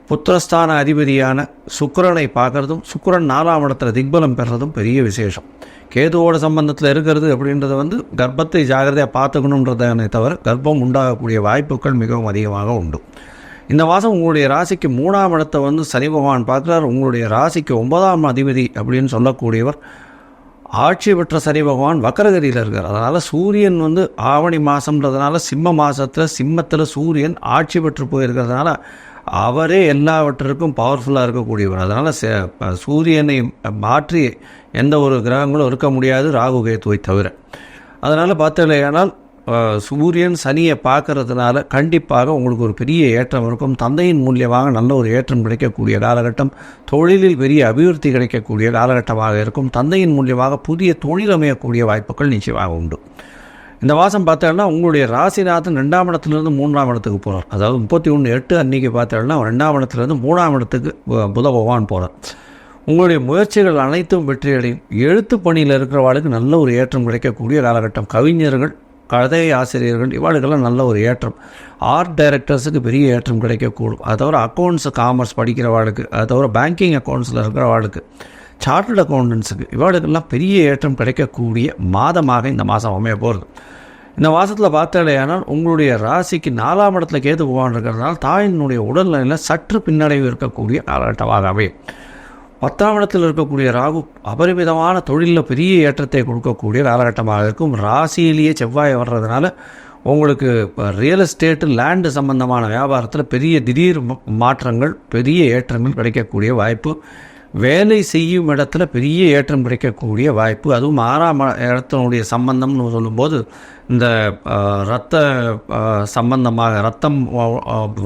புத்திரஸ்தான அதிபதியான சுக்கிரனை பார்க்குறதும், சுக்கிரன் 4ஆம் இடத்துல திக்பலம் பெறுறதும் பெரிய விசேஷம். கேதுவோட சம்பந்தத்தில் இருக்கிறது அப்படின்றது வந்து கர்ப்பத்தை ஜாகிரதையாக பார்த்துக்கணுன்றதானே தவிர கர்ப்பம் உண்டாகக்கூடிய வாய்ப்புகள் மிகவும் அதிகமாக உண்டு. இந்த மாதம் உங்களுடைய ராசிக்கு 3ஆம் இடத்தை வந்து சனி பகவான் பார்க்குறார். உங்களுடைய ராசிக்கு 9ஆம் அதிபதி அப்படின்னு சொல்லக்கூடியவர் ஆட்சி பெற்ற சனி பகவான் வக்கரகதியில் இருக்கார். அதனால் சூரியன் வந்து ஆவணி மாதம்ன்றதுனால சிம்ம மாதத்தில் சிம்மத்தில் சூரியன் ஆட்சி பெற்று போயிருக்கிறதுனால அவரே எல்லாவற்றிற்கும் பவர்ஃபுல்லாக இருக்கக்கூடியவர். அதனால் சூரியனை மாற்றி எந்த ஒரு கிரகங்களும் இருக்க முடியாது, ராகு கேத்துவை தவிர. அதனால் பார்த்தீங்களேனால் சூரியன் சனியை பார்க்கறதுனால கண்டிப்பாக உங்களுக்கு ஒரு பெரிய ஏற்றம் இருக்கும். தந்தையின் மூலியமாக நல்ல ஒரு ஏற்றம் கிடைக்கக்கூடிய காலகட்டம், தொழிலில் பெரிய அபிவிருத்தி கிடைக்கக்கூடிய காலகட்டமாக இருக்கும். தந்தையின் மூலியமாக புதிய தொழில் அமையக்கூடிய வாய்ப்புகள் நிச்சயமாக உண்டு. இந்த மாதம் பார்த்தோம்னா உங்களுடைய ராசிநாதன் 2ஆம் இடத்துலேருந்து 3ஆம் இடத்துக்கு போகிறார். அதாவது 31/8 அன்றைக்கி பார்த்தோம்னா 2ஆம் இடத்துலேருந்து 3ஆம் இடத்துக்கு புத பகவான் போகிறார். உங்களுடைய முயற்சிகள் அனைத்தும் வெற்றியடையும். எழுத்து பணியில் இருக்கிறவாளுக்கு நல்ல ஒரு ஏற்றம் கிடைக்கக்கூடிய காலகட்டம். கவிஞர்கள், கதை ஆசிரியர்கள் இவாளுக்கெல்லாம் நல்ல ஒரு ஏற்றம். ஆர்ட் டைரக்டர்ஸுக்கு பெரிய ஏற்றம் கிடைக்கக்கூடும். அது தவிர அக்கௌண்ட்ஸ், காமர்ஸ் படிக்கிறவாளுக்கு, அது தவிர பேங்கிங் அக்கௌண்ட்ஸில் இருக்கிறவாளுக்கு, சார்ட்டர்ட் அக்கௌண்டன்ஸுக்கு இவாளுக்கெல்லாம் பெரிய ஏற்றம் கிடைக்கக்கூடிய மாதமாக இந்த மாதம் அமைய போகிறது. இந்த மாதத்தில் பார்த்தாலேயானால் உங்களுடைய ராசிக்கு 4ஆம் இடத்துல கேது பகவான் இருக்கிறதுனால தாயினுடைய உடல்நிலையில் சற்று பின்னடைவு இருக்கக்கூடிய காலகட்டமாக அமையும். 10ஆம் இடத்தில் இருக்கக்கூடிய ராகு அபரிமிதமான தொழிலில் பெரிய ஏற்றத்தை கொடுக்கக்கூடிய காலகட்டமாக இருக்கும். ராசியிலேயே செவ்வாய் வர்றதுனால உங்களுக்கு ரியல் எஸ்டேட்டு, லேண்டு சம்பந்தமான வியாபாரத்தில் பெரிய திடீர் மாற்றங்கள், பெரிய ஏற்றங்கள் கிடைக்கக்கூடிய வாய்ப்பு. வேலை செய்யும் இடத்துல பெரிய ஏற்றம் கிடைக்கக்கூடிய வாய்ப்பு. அதுவும் 6ஆம் இடத்தினுடைய சம்பந்தம்னு சொல்லும்போது இந்த இரத்த சம்பந்தமாக, ரத்தம்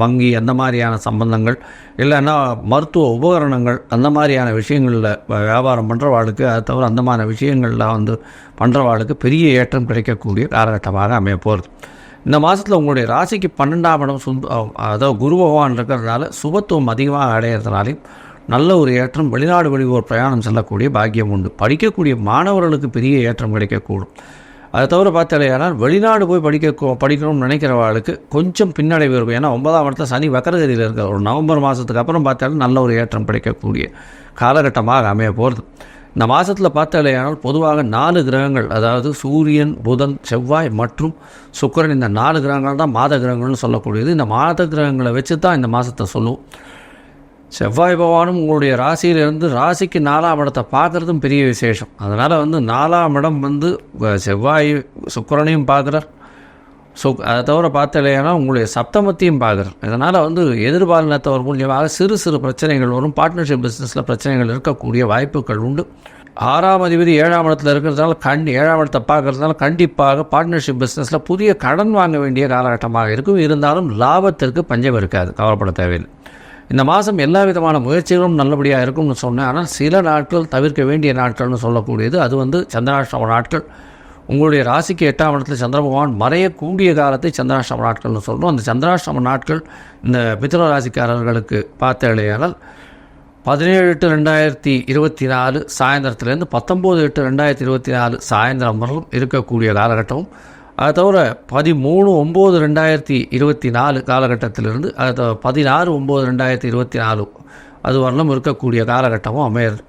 வங்கி அந்த மாதிரியான சம்பந்தங்கள், இல்லைன்னா மருத்துவ உபகரணங்கள் அந்த மாதிரியான விஷயங்களில் வியாபாரம் பண்ணுறவாளுக்கு, அது தவிர அந்த மாதிரி விஷயங்களில் வந்து பண்ணுறவாளுக்கு பெரிய ஏற்றம் கிடைக்கக்கூடிய காலகட்டமாக அமைய போகிறது. இந்த மாதத்தில் உங்களுடைய ராசிக்கு 12ஆம் இடம் அதாவது குரு பகவான் இருக்கிறதுனால சுபத்துவம் அதிகமாக அடையிறதுனாலையும் நல்ல ஒரு ஏற்றம். வெளிநாடு வெளியூர் பிரயாணம் செல்லக்கூடிய பாக்கியம் உண்டு. படிக்கக்கூடிய மாணவர்களுக்கு பெரிய ஏற்றம் கிடைக்கக்கூடும். அதை தவிர பார்த்தாலேயானால் வெளிநாடு போய் படிக்கணும்னு நினைக்கிறவாளுக்கு கொஞ்சம் பின்னடைவு இருக்கும். ஏன்னா 9ஆம் இடத்துல சனி வக்கரகதியில் இருக்கிற ஒரு நவம்பர் மாதத்துக்கு அப்புறம் பார்த்தாலும் நல்ல ஒரு ஏற்றம் கிடைக்கக்கூடிய காலகட்டமாக அமைய போகிறது. இந்த மாதத்தில் பார்த்தாலேயானால் பொதுவாக 4 கிரகங்கள், அதாவது சூரியன், புதன், செவ்வாய் மற்றும் சுக்கிரன், இந்த 4 கிரகங்கள் தான் மாத கிரகங்கள்னு சொல்லக்கூடியது. இந்த மாத கிரகங்களை வச்சு தான் இந்த மாதத்தை சொல்லுவோம். செவ்வாய் பகவானும் உங்களுடைய ராசியிலிருந்து ராசிக்கு 4ஆம் இடத்தை பார்க்குறதும் பெரிய விசேஷம். அதனால் வந்து 4ஆம் இடம் வந்து செவ்வாய் சுக்கிரனையும் பார்க்குறார். அதை தவிர பார்த்தாலேனா உங்களுடைய சப்தமத்தையும் பார்க்குறார். இதனால் வந்து எதிர்பாலினத்தவர் மூலியமாக சிறு சிறு பிரச்சனைகள் வரும். பார்ட்னர்ஷிப் பிஸ்னஸில் பிரச்சனைகள் இருக்கக்கூடிய வாய்ப்புகள் உண்டு. 6ஆம் அதிபதி 7ஆம் இடத்துல இருக்கிறதுனால 7ஆம் இடத்தை பார்க்கறதுனால கண்டிப்பாக பார்ட்னர்ஷிப் பிஸ்னஸில் புதிய கடன் வாங்க வேண்டிய காலகட்டமாக இருக்கும். இருந்தாலும் லாபத்திற்கு பஞ்சம் இருக்காது, கவலைப்பட தேவையில்லை. இந்த மாதம் எல்லா விதமான முயற்சிகளும் நல்லபடியாக இருக்கும்னு சொன்னேன். ஆனால் சில நாட்கள் தவிர்க்க வேண்டிய நாட்கள்னு சொல்லக்கூடியது அது வந்து சந்திராஷ்டம நாட்கள். உங்களுடைய ராசிக்கு 8ஆம் இடத்துல சந்திர பகவான் மறையக்கூடிய காலத்தை சந்திராஷ்டம நாட்கள்னு சொல்கிறோம். அந்த சந்திராஷ்டம நாட்கள் இந்த மிதுன ராசிக்காரர்களுக்கு பார்த்தாலேயானால் 17/8/2024 சாயந்தரத்துலேருந்து 19/8/2024 சாயந்தரம் வரலும் இருக்கக்கூடிய காலகட்டமும், அதை தவிர 13/9/2024 காலகட்டத்திலிருந்து அது 16/9/2024 அது வரலும் இருக்கக்கூடிய காலகட்டமும் அமையிறது.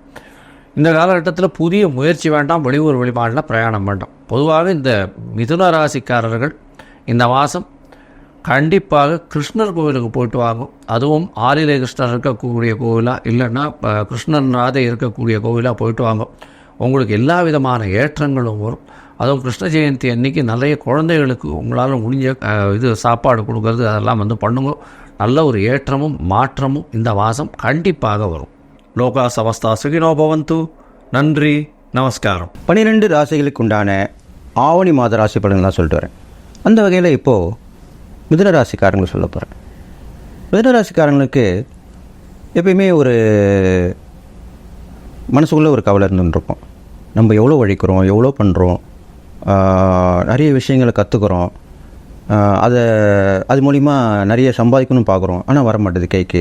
இந்த காலகட்டத்தில் புதிய முயற்சி வேண்டாம், வெளியூர் வெளிமாநில பிரயாணம் வேண்டாம். பொதுவாக இந்த மிதுன ராசிக்காரர்கள் இந்த மாதம் கண்டிப்பாக கிருஷ்ணர் கோவிலுக்கு போயிட்டு வாங்கும். அதுவும் ஆலிலை கிருஷ்ணர் இருக்கக்கூடிய கோவிலாக, இல்லைன்னா கிருஷ்ணன் ராதை இருக்கக்கூடிய கோவிலாக போயிட்டு வாங்கும். உங்களுக்கு எல்லா விதமான ஏற்றங்களும் வரும். அதுவும் கிருஷ்ண ஜெயந்தி அன்றைக்கி நிறைய குழந்தைகளுக்கு உங்களால் முடிஞ்ச சாப்பாடு கொடுக்கறது அதெல்லாம் வந்து பண்ணுங்க. நல்ல ஒரு ஏற்றமும் மாற்றமும் இந்த மாதம் கண்டிப்பாக வரும். லோகா சமஸ்தா சுகினோ பவந்து. நன்றி, நமஸ்காரம். 12 ராசிகளுக்கு உண்டான ஆவணி மாத ராசி பலன்கள் தான் சொல்லிட்டு வரேன். அந்த வகையில் இப்போது மிதுன ராசிக்காரங்களுக்கு சொல்ல போகிறேன். மிதுன ராசிக்காரங்களுக்கு எப்பயுமே ஒரு மனசுக்குள்ளே ஒரு கவலை இருந்துருக்கும். நம்ம எவ்வளோ உழைக்கிறோம், எவ்வளோ பண்ணுறோம், நிறைய விஷயங்களை கற்றுக்குறோம், அது மூலிமா நிறைய சம்பாதிக்கணும்னு பார்க்குறோம். ஆனால் வர மாட்டேது கைக்கு.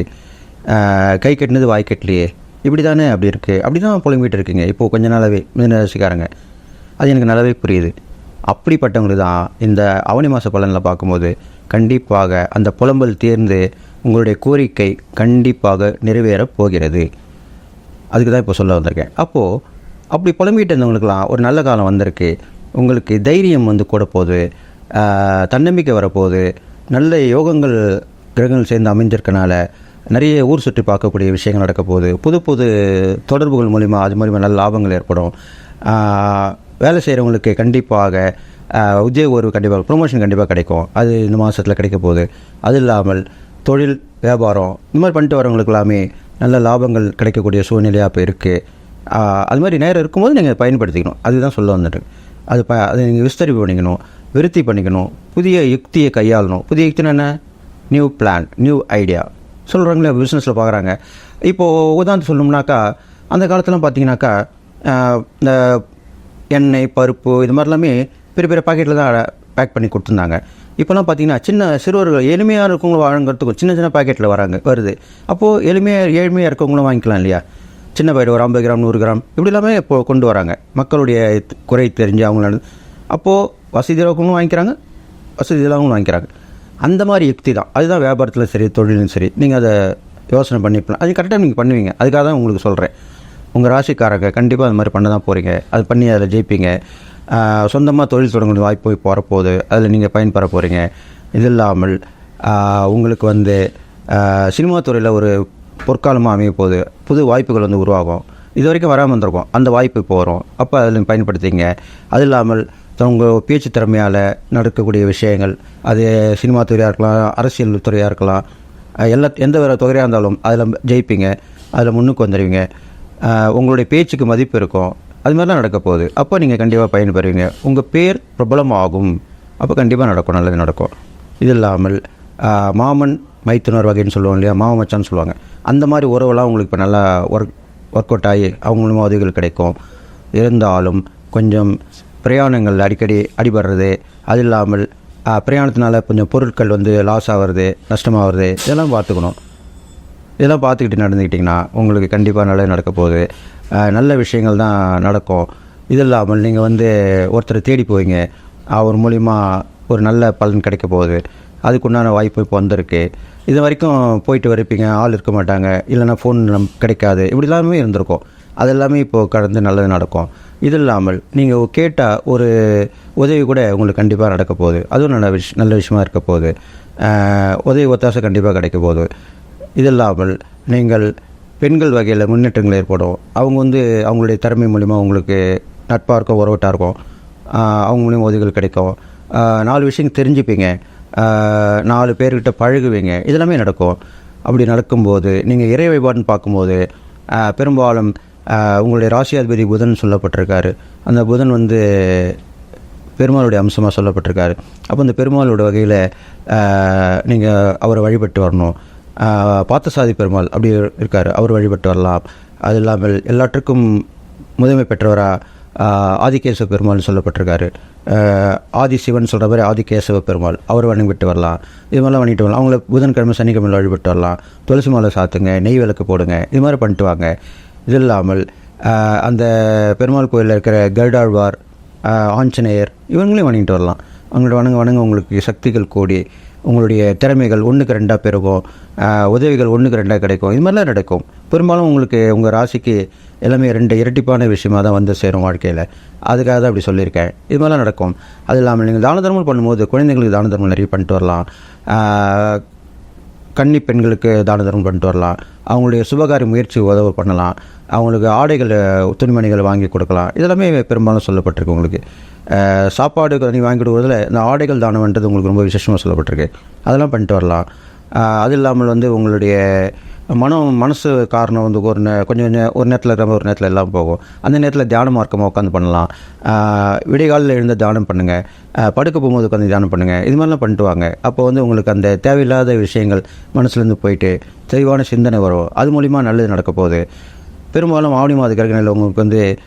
கை கட்டினது வாய் கட்டலையே, இப்படி தானே அப்படி இருக்குது, அப்படி தான் புலம்பிகிட்டு இருக்குங்க இப்போது கொஞ்ச நாளாகவே மிதுன ராசிக்காரங்க. அது எனக்கு நல்லாவே புரியுது. அப்படிப்பட்டவங்களுக்கு தான் இந்த ஆவணி மாத பலனில் பார்க்கும்போது கண்டிப்பாக அந்த புலம்பல் தீர்ந்து உங்களுடைய கோரிக்கை கண்டிப்பாக நிறைவேறப் போகிறது. அதுக்கு தான் இப்போ சொல்ல வந்திருக்கேன். அப்போது அப்படி புலம்பிகிட்டு இருந்தவங்களுக்கெல்லாம் ஒரு நல்ல காலம் வந்திருக்கு. உங்களுக்கு தைரியம் வந்து கூட போகுது, தன்னம்பிக்கை வரப்போகுது, நல்ல யோகங்கள் கிரகங்கள் சேர்ந்து அமைஞ்சிருக்கனால நிறைய ஊர் சுற்றி பார்க்கக்கூடிய விஷயங்கள் நடக்க போகுது. புது புது தொடர்புகள் மூலிமா அது மூலிமா நல்ல லாபங்கள் ஏற்படும். வேலை செய்கிறவங்களுக்கு கண்டிப்பாக உத்தியோக உயர்வு கண்டிப்பாக, ப்ரொமோஷன் கண்டிப்பாக கிடைக்கும். அது இந்த மாதத்தில் கிடைக்க போகுது. அது இல்லாமல் தொழில் வியாபாரம் இந்த மாதிரி பண்ணிட்டு வரவங்களுக்கு எல்லாமே நல்ல லாபங்கள் கிடைக்கக்கூடிய சூழ்நிலையாக இப்போ இருக்குது. அது மாதிரி நேரம் இருக்கும்போது நீங்கள் பயன்படுத்திக்கணும். அதுதான் சொல்ல வந்துட்டு. அதை நீங்கள் விஸ்தரிப்பு பண்ணிக்கணும், விருத்தி பண்ணிக்கணும், புதிய யுக்தியை கையாளணும். புதிய யுக்தினா என்ன? நியூ பிளான், நியூ ஐடியா சொல்கிறாங்களே பிஸ்னஸில் பார்க்குறாங்க. இப்போது உதாரணம் சொல்லணும்னாக்கா அந்த காலத்துலாம் பார்த்தீங்கன்னாக்கா இந்த எண்ணெய், பருப்பு இது மாதிரிலாமே பெரிய பெரிய பாக்கெட்டில் தான் பேக் பண்ணி கொடுத்துருந்தாங்க. இப்போலாம் பார்த்தீங்கன்னா சின்ன சிறுவர்கள் எளிமையாக இருக்கவங்களும் வாங்குறதுக்கு சின்ன சின்ன பாக்கெட்டில் வருது. அப்போது ஏழ்மையாக இருக்கவங்களும் வாங்கிக்கலாம் இல்லையா? சின்ன பயிர் ஒரு 50 கிராம் 100 கிராம் இப்படி எல்லாமே இப்போ கொண்டு வராங்க. மக்களுடைய குறை தெரிஞ்சு அவங்கள அப்போது வசதி இருக்கவங்களும் வாங்கிக்கிறாங்க, வசதி இல்லாதவங்களும் வாங்கிக்கிறாங்க. அந்த மாதிரி யுக்தி தான். அதுதான் வியாபாரத்தில் சரி, தொழிலும் சரி. நீங்கள் அதை யோசனை பண்ணிக்கலாம். அது கரெக்டாக நீங்கள் பண்ணுவீங்க. அதுக்காக தான் உங்களுக்கு சொல்கிறேன். உங்கள் ராசிக்காரங்க கண்டிப்பாக அது மாதிரி பண்ண தான் போகிறீங்க. அது பண்ணி அதில் ஜெயிப்பீங்க. சொந்தமாக தொழில் தொடங்குற வாய்ப்பு போய் போகிறப்போகுது. அதில் நீங்கள் பயன்பெற போகிறீங்க. இது இல்லாமல் உங்களுக்கு வந்து சினிமா துறையில் ஒரு பொற்காலமாக அமைய போகுது. புது வாய்ப்புகள் வந்து உருவாகும். இது வரைக்கும் வராமல் வந்திருக்கும். அந்த வாய்ப்பு இப்போ வரும். அப்போ அதில் பயன்படுத்திங்க. அது இல்லாமல் உங்கள் பேச்சு திறமையால் நடக்கக்கூடிய விஷயங்கள், அது சினிமா துறையாக இருக்கலாம், அரசியல் துறையாக இருக்கலாம், எந்த வேறு துறையாக இருந்தாலும் அதில் ஜெயிப்பீங்க. அதில் முன்னுக்கு வந்துடுவீங்க. உங்களுடைய பேச்சுக்கு மதிப்பு இருக்கும். அது மாதிரிலாம் நடக்க போகுது. அப்போ நீங்கள் கண்டிப்பாக பயன்பெறுவீங்க. உங்கள் பேர் பிரபலமாகும். அப்போ கண்டிப்பாக நடக்கும், நல்லது நடக்கும். இது இல்லாமல் மாமன் மைத்துனர் வகைன்னு சொல்லுவாங்க இல்லையா, மாமன் மச்சான்னு சொல்லுவாங்க. அந்த மாதிரி உறவுலாம் உங்களுக்கு இப்போ நல்லா ஒர்க் அவுட் ஆகி அவங்க மூலமாக உதவிகள் கிடைக்கும். இருந்தாலும் கொஞ்சம் பிரயாணங்கள் அடிக்கடி அடிபடுறது, அது இல்லாமல் பிரயாணத்தினால கொஞ்சம் பொருட்கள் வந்து லாஸ் ஆகிறது, நஷ்டமாகிறது, இதெல்லாம் பார்த்துக்கணும். இதெல்லாம் பார்த்துக்கிட்டு நடந்துக்கிட்டிங்கன்னா உங்களுக்கு கண்டிப்பாக நல்லது நடக்க போகுது. நல்ல விஷயங்கள் தான் நடக்கும். இது இல்லாமல் நீங்கள் வந்து ஒருத்தரை தேடி போவீங்க. அவர் மூலிமா ஒரு நல்ல பலன் கிடைக்க போகுது. அதுக்குண்டான வாய்ப்பு இப்போ வந்திருக்கு. இது வரைக்கும் போயிட்டு வரப்பீங்க, ஆள் இருக்க மாட்டாங்க, இல்லைனா ஃபோன் கிடைக்காது, இப்படி எல்லாமே இருந்திருக்கும். அது எல்லாமே இப்போது கடந்து நல்லது நடக்கும். இது இல்லாமல் நீங்கள் கேட்ட ஒரு உதவி கூட உங்களுக்கு கண்டிப்பாக நடக்க போகுது. அதுவும் நல்ல விஷயமா இருக்க போகுது. உதவி ஒத்தாசை கண்டிப்பாக கிடைக்க போகுது. இது இல்லாமல் நீங்கள் பெண்கள் வகையில் முன்னேற்றங்கள் ஏற்படும். அவங்க வந்து அவங்களுடைய திறமை மூலிமா உங்களுக்கு நட்பாக இருக்கும், உறவட்டாக இருக்கும். அவங்க மூலிமா உதவிகள் கிடைக்கும். 4 விஷயம் தெரிஞ்சுப்பீங்க. 4 பேர்கிட்ட பழகுவீங்க. இதெல்லாமே நடக்கும். அப்படி நடக்கும்போது நீங்கள் இறை வழிபாடுன்னு பார்க்கும்போது பெரும்பாலும் உங்களுடைய ராசியாதிபதி புதன் சொல்லப்பட்டிருக்காரு. அந்த புதன் வந்து பெருமாளுடைய அம்சமாக சொல்லப்பட்டிருக்காரு. அப்போ இந்த பெருமாளோட வகையில் நீங்கள் அவரை வழிபட்டு வரணும். பார்த்தசாதி பெருமாள் அப்படி இருக்கார், அவர் வழிபட்டு வரலாம். அது இல்லாமல் எல்லாற்றுக்கும் முதன்மை பெற்றவராக ஆதிகேசவ பெருமாள்னு சொல்லப்பட்டிருக்காரு. ஆதி சிவன் சொல்கிற மாதிரி ஆதிகேசவ பெருமாள், அவர் வழிபட்டு வரலாம். இது மாதிரிலாம் பண்ணிட்டு வரலாம். அவங்கள புதன்கிழமை சனிக்கிழமையில் வழிபட்டு வரலாம். துளசி மாலை சாத்துங்க, நெய் விளக்கு போடுங்க, இது மாதிரி பண்ணிட்டு வாங்க. இது இல்லாமல் அந்த பெருமாள் கோயிலில் இருக்கிற கருடாழ்வார், ஆஞ்சநேயர், இவங்களையும் வணங்கிட்டு வரலாம். அவங்களோட வணங்க உங்களுக்கு சக்திகள் கூடி உங்களுடைய திறமைகள் 1க்கு 2 பெருகும். உதவிகள் 1க்கு 2 கிடைக்கும். இது மாதிரிலாம் நடக்கும். பெரும்பாலும் உங்களுக்கு உங்கள் ராசிக்கு எல்லாமே 2 இரட்டிப்பான விஷயமாக தான் வந்து சேரும் வாழ்க்கையில். அதுக்காக தான் அப்படி சொல்லியிருக்கேன். இது மாதிரிலாம் நடக்கும். அது இல்லாமல் நீங்கள் தான தர்மம் பண்ணும்போது குழந்தைங்களுக்கு தான தர்மம் நிறைய பண்ணிட்டு வரலாம். கன்னி பெண்களுக்கு தான தர்மம் பண்ணிட்டு வரலாம். அவங்களுடைய சுபகாரிய முயற்சி உதவி பண்ணலாம். அவங்களுக்கு ஆடைகள் துணிமணிகள் வாங்கி கொடுக்கலாம். இதெல்லாமே பெரும்பாலும் சொல்லப்பட்டிருக்கு. உங்களுக்கு சாப்பாடு நீ வாங்கி கொடுக்குறதுல இந்த ஆடைகள் தானம்ன்றது உங்களுக்கு ரொம்ப விசேஷமாக சொல்லப்பட்டிருக்கு. அதெல்லாம் பண்ணிட்டு வரலாம். அது இல்லாமல் வந்து உங்களுடைய மனசு காரணம் வந்து கொஞ்சம் ஒரு நேரத்தில் இருக்கிற ஒரு நேரத்தில் எல்லாம் போகும். அந்த நேரத்தில் தியான மார்க்கமாக உட்காந்து பண்ணலாம். விடிகாலில் எழுந்து தியானம் பண்ணுங்கள். படுக்க போகும்போது உட்காந்து தியானம் பண்ணுங்கள். இது மாதிரிலாம் பண்ணிட்டு வாங்க. அப்போ வந்து உங்களுக்கு அந்த தேவையில்லாத விஷயங்கள் மனசுலேருந்து போயிட்டு தெளிவான சிந்தனை வரும். அது மூலிமா நல்லது நடக்க போகுது. பெரும்பாலும் ஆவணி மாத கிரகங்களில் உங்களுக்கு வந்து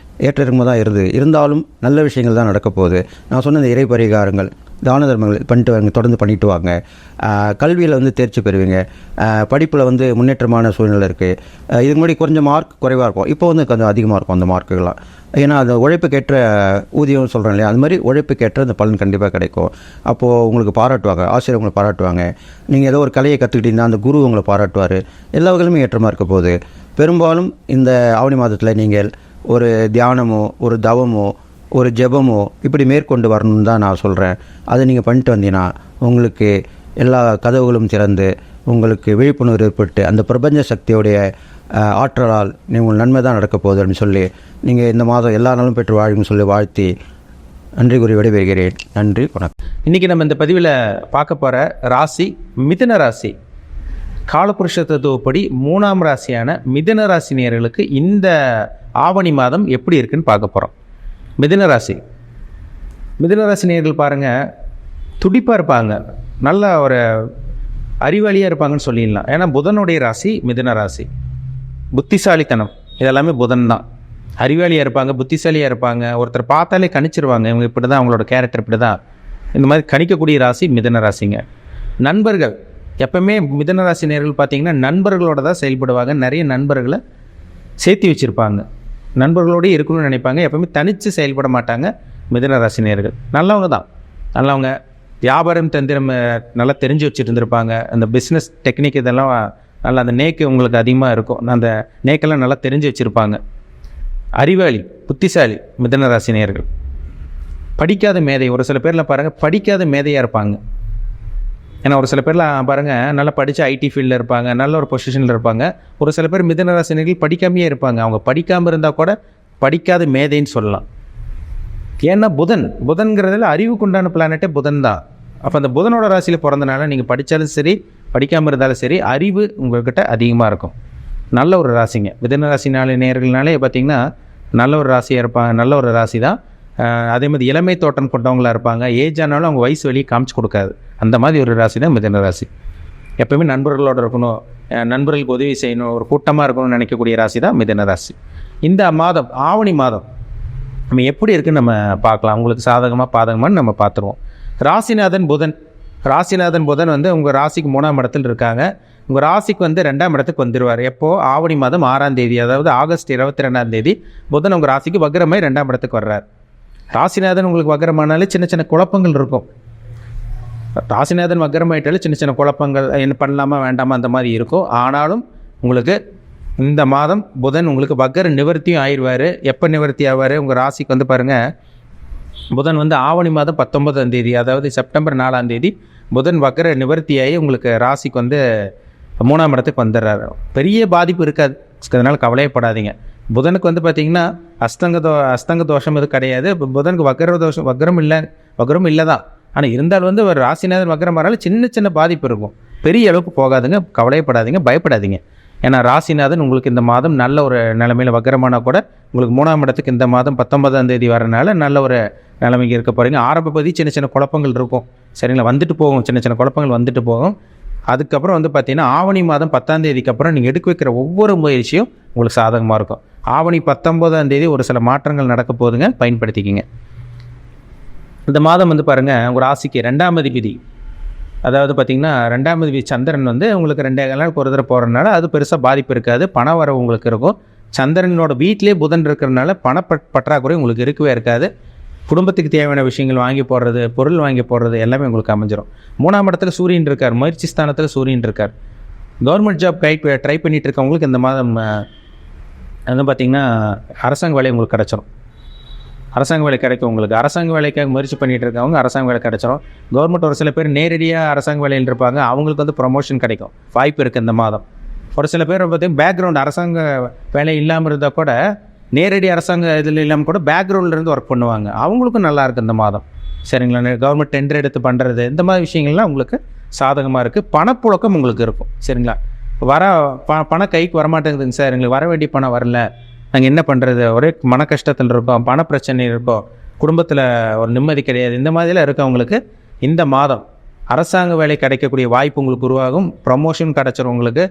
ஏற்ற இறக்கமாக தான் இருந்தாலும் நல்ல விஷயங்கள் தான் நடக்க போகுது. நான் சொன்ன இந்த இறை பரிகாரங்கள், தான தர்மங்கள் பண்ணிட்டு வாங்க, தொடர்ந்து பண்ணிட்டு வாங்க. கல்வியில் வந்து தேர்ச்சி பெறுவீங்க. படிப்பில் வந்து முன்னேற்றமான சூழ்நிலை இருக்குது. இதுக்கு முன்னாடி கொஞ்சம் மார்க் குறைவாக இருக்கும், இப்போ வந்து கொஞ்சம் அதிகமாக இருக்கும் அந்த மார்க்குகள்லாம். ஏன்னா அந்த உழைப்புக்கேற்ற ஊதியம்னு சொல்கிறேன் இல்லையா, அது மாதிரி உழைப்புக்கேற்ற அந்த பலன் கண்டிப்பாக கிடைக்கும். அப்போது உங்களுக்கு பாராட்டுவாங்க, ஆசிரியர் உங்களை பாராட்டுவாங்க. நீங்கள் ஏதோ ஒரு கலையை கற்றுக்கிட்டீங்கன்னா அந்த குரு உங்களை பாராட்டுவார். எல்லா வகையிலுமே ஏற்றமாக இருக்க போகுது. பெரும்பாலும் இந்த ஆவணி மாதத்தில் நீங்கள் ஒரு தியானமோ ஒரு தவமோ ஒரு ஜெபமோ இப்படி மேற்கொண்டு வரணும்னு தான் நான் சொல்கிறேன். அதை நீங்கள் பண்ணிட்டு வந்தீங்கன்னா உங்களுக்கு எல்லா கதவுகளும் திறந்து உங்களுக்கு விழிப்புணர்வு ஏற்பட்டு அந்த பிரபஞ்ச சக்தியோடைய ஆற்றலால் நீங்கள் நன்மை தான் நடக்க போகுது அப்படின்னு சொல்லி நீங்கள் இந்த மாதம் எல்லா நாளும் பெற்று வாழுங்கன்னு சொல்லி வாழ்த்தி நன்றி கூறி விடைபெறுகிறேன். நன்றி, வணக்கம். இன்றைக்கி நம்ம இந்த பதிவில் பார்க்க போகிற ராசி மிதுன ராசி. காலபுருஷ தத்துவப்படி 3ஆம் ராசியான மிதுன ராசி நேயர்களுக்கு இந்த ஆவணி மாதம் எப்படி இருக்குன்னு பார்க்க போகிறோம். மிதுன ராசி நேயர்கள் பாருங்கள், துடிப்பாக இருப்பாங்க, நல்ல ஒரு அறிவாளியாக இருப்பாங்கன்னு சொல்லிடலாம். ஏன்னா புதனுடைய ராசி மிதுன ராசி. புத்திசாலித்தனம் இதெல்லாமே புதன் தான். அறிவாளியாக இருப்பாங்க, புத்திசாலியாக இருப்பாங்க. ஒருத்தர் பார்த்தாலே கணிச்சிருவாங்க, இவங்க இப்படி தான், அவங்களோட கேரக்டர் இப்படி தான். இந்த மாதிரி கணிக்கக்கூடிய ராசி மிதுன ராசிங்க. நண்பர்கள் எப்பவுமே மிதுன ராசி நேயர்கள் பார்த்தீங்கன்னா நண்பர்களோட தான் செயல்படுவாங்க. நிறைய நண்பர்களை சேர்த்து வச்சுருப்பாங்க, நண்பர்களோடய இருக்கணும்னு நினைப்பாங்க. எப்பவுமே தனித்து செயல்பட மாட்டாங்க. மிதுன ராசினியர்கள் நல்லவங்க தான், நல்லவங்க. வியாபாரம் தந்திரம் நல்லா தெரிஞ்சு வச்சுட்டு இருந்திருப்பாங்க. அந்த பிஸ்னஸ் டெக்னிக் இதெல்லாம் நல்லா, அந்த நேக்கு உங்களுக்கு அதிகமாக இருக்கும். அந்த நேக்கெல்லாம் நல்லா தெரிஞ்சு வச்சுருப்பாங்க. அறிவாளி, புத்திசாலி மிதுன ராசினியர்கள். படிக்காத மேதை, ஒரு சில பேரில் பாருங்கள் படிக்காத மேதையாக இருப்பாங்க. ஏன்னா ஒரு சில பேர்லாம் பாருங்கள் நல்லா படித்து ஐடி ஃபீல்டில் இருப்பாங்க, நல்ல ஒரு பொசிஷனில் இருப்பாங்க. ஒரு சில பேர் மிதுன ராசினியர்கள் படிக்காமையே இருப்பாங்க. அவங்க படிக்காமல் இருந்தால் கூட படிக்காத மேதைன்னு சொல்லலாம். ஏன்னா புதன்கிறதுல அறிவுக்கு உண்டான பிளானட்டே புதன் தான். அப்போ அந்த புதனோட ராசியில் பிறந்தனால நீங்கள் படித்தாலும் சரி படிக்காமல் இருந்தாலும் சரி அறிவு உங்கள்கிட்ட அதிகமாக இருக்கும். நல்ல ஒரு ராசிங்க மிதுன ராசினாலே நேர்கள்னாலே பார்த்திங்கன்னா நல்ல ஒரு ராசியாக இருப்பாங்க. நல்ல ஒரு ராசி தான். அதே மாதிரி இளமை தோட்டம் கொண்டவங்களாக இருப்பாங்க. ஏஜ் ஆனாலும் அவங்க வயசு வெளியே காமிச்சு கொடுக்காது. அந்த மாதிரி ஒரு ராசி தான் மிதுன ராசி. எப்போவுமே நண்பர்களோடு இருக்கணும், நண்பர்களுக்கு உதவி செய்யணும், ஒரு கூட்டமாக இருக்கணும்னு நினைக்கக்கூடிய ராசி தான் மிதுன ராசி. இந்த மாதம் ஆவணி மாதம் நம்ம எப்படி இருக்குன்னு நம்ம பார்க்கலாம். உங்களுக்கு சாதகமாக பாதகமானு நம்ம பார்த்துருவோம். ராசிநாதன் புதன் வந்து உங்கள் ராசிக்கு 3ஆம் இடத்துல இருக்காங்க. உங்கள் ராசிக்கு வந்து 2ஆம் இடத்துக்கு வந்துடுவார். எப்போது? ஆவணி மாதம் 6ஆம் தேதி, அதாவது ஆகஸ்ட் 22ஆம் தேதி புதன் உங்கள் ராசிக்கு வக்ரமாய் 2ஆம் இடத்துக்கு வர்றார். ராசிநாதன் உங்களுக்கு வக்ரமானாலே சின்ன சின்ன குழப்பங்கள் இருக்கும். ராசிநாதன் வக்ரமாயிட்டாலே சின்ன சின்ன குழப்பங்கள், என்ன பண்ணலாமா வேண்டாமா அந்த மாதிரி இருக்கும். ஆனாலும் உங்களுக்கு இந்த மாதம் புதன் உங்களுக்கு வக்ர நிவர்த்தியும் ஆயிடுவார். எப்போ நிவர்த்தி ஆவார்? உங்கள் ராசிக்கு வந்து பாருங்கள், புதன் வந்து ஆவணி மாதம் 19ஆம் தேதி, அதாவது செப்டம்பர் 4ஆம் தேதி புதன் வக்ர நிவர்த்தியாகி உங்களுக்கு ராசிக்கு வந்து 3ஆம் இடத்துக்கு வந்துடுறாரு. பெரிய பாதிப்பு இருக்காது, அதனால் கவலையப்படாதீங்க. புதனுக்கு வந்து பார்த்திங்கன்னா அஸ்தங்க தோஷம் எதுவும் கிடையாது. புதனுக்கு வக்ரம் இல்லை தான். ஆனால் இருந்தாலும் வந்து ஒரு ராசிநாதன் வக்ரம் வரால சின்ன சின்ன பாதிப்பு இருக்கும். பெரிய அளவுக்கு போகாதுங்க, கவலையப்படாதீங்க, பயப்படாதீங்க. ஏன்னா ராசிநாதன் உங்களுக்கு இந்த மாதம் நல்ல ஒரு நிலைமையில் வக்ரமானால் கூட உங்களுக்கு 3ஆம் இடத்துக்கு இந்த மாதம் 19ஆம் தேதி வரனால நல்ல ஒரு நிலைமைக்கு இருக்க போகிறீங்க. ஆரம்பப்பதி சின்ன சின்ன குழப்பங்கள் இருக்கும், சரிங்களா, வந்துட்டு போகும், சின்ன சின்ன குழப்பங்கள் வந்துட்டு போகும். அதுக்கப்புறம் வந்து பார்த்திங்கன்னா ஆவணி மாதம் 10ஆம் தேதிக்கு அப்புறம் நீங்கள் எடுக்க வைக்கிற ஒவ்வொரு முயற்சியும் உங்களுக்கு சாதகமாக இருக்கும். ஆவணி 19ஆம் தேதி ஒரு சில மாற்றங்கள் நடக்க போகுதுங்க, பயன்படுத்திக்கிங்க. இந்த மாதம் வந்து பாருங்கள் உங்கள் ராசிக்கு 2ஆம் அதிபதி, அதாவது பார்த்திங்கன்னா 2ஆம் அதிபதி சந்திரன் வந்து உங்களுக்கு 2 நாளுக்கு ஒரு தடவை போகிறதுனால அது பெருசாக பாதிப்பு இருக்காது. பண வரவு உங்களுக்கு இருக்கும். சந்திரனோட வீட்டிலே புதன் இருக்கிறதுனால பற்றாக்குறை உங்களுக்கு இருக்கவே இருக்காது. குடும்பத்துக்கு தேவையான விஷயங்கள் வாங்கி போடுறது, பொருள் வாங்கி போடுறது எல்லாமே உங்களுக்கு அமைஞ்சிடும். 3ஆம் இடத்துல சூரியன் இருக்கார், முயற்சி ஸ்தானத்தில் சூரியன் இருக்கார். கவர்மெண்ட் ஜாப் ட்ரை பண்ணிகிட்டு இருக்கவங்களுக்கு இந்த மாதம் வந்து பார்த்திங்கன்னா அரசாங்க வேலை உங்களுக்கு கிடச்சிரும். அரசாங்க வேலை கிடைக்கும் உங்களுக்கு. அரசாங்க வேலைக்காக முயற்சி பண்ணிகிட்டு இருக்கவங்க அரசாங்க வேலை கிடச்சிரும். கவர்மெண்ட் ஒரு சில பேர் நேரடியாக அரசாங்க வேலையில் இருப்பாங்க, அவங்களுக்கு வந்து ப்ரொமோஷன் கிடைக்கும், வாய்ப்பு இருக்குது இந்த மாதம். ஒரு சில பேர் பார்த்திங்கன்னா பேக்ரவுண்ட் அரசாங்க வேலை இல்லாமல் இருந்தால் கூட நேரடி அரசாங்க இதில் இல்லாமல் கூட பேக்ரவுண்ட்லேருந்து ஒர்க் பண்ணுவாங்க, அவங்களுக்கும் நல்லா இருக்குது இந்த மாதம், சரிங்களா. கவர்மெண்ட் டெண்டர் எடுத்து பண்ணுறது இந்த மாதிரி விஷயங்கள்லாம் உங்களுக்கு சாதகமாக இருக்குது. பணப்புழக்கம் உங்களுக்கு இருக்கும், சரிங்களா. பணம் கைக்கு வரமாட்டேங்குதுங்க சார், எங்களுக்கு வர வேண்டிய பணம் வரல, நாங்கள் என்ன பண்ணுறது, ஒரே மன கஷ்டத்தில் இருக்கோம், பண பிரச்சனை இருக்கோம், குடும்பத்தில் ஒரு நிம்மதி கிடையாது, இந்த மாதிரிலாம் இருக்கவங்களுக்கு இந்த மாதம் அரசாங்க வேலை கிடைக்கக்கூடிய வாய்ப்பு உங்களுக்கு உருவாகும். ப்ரமோஷன் கிடச்சிரும் உங்களுக்கு.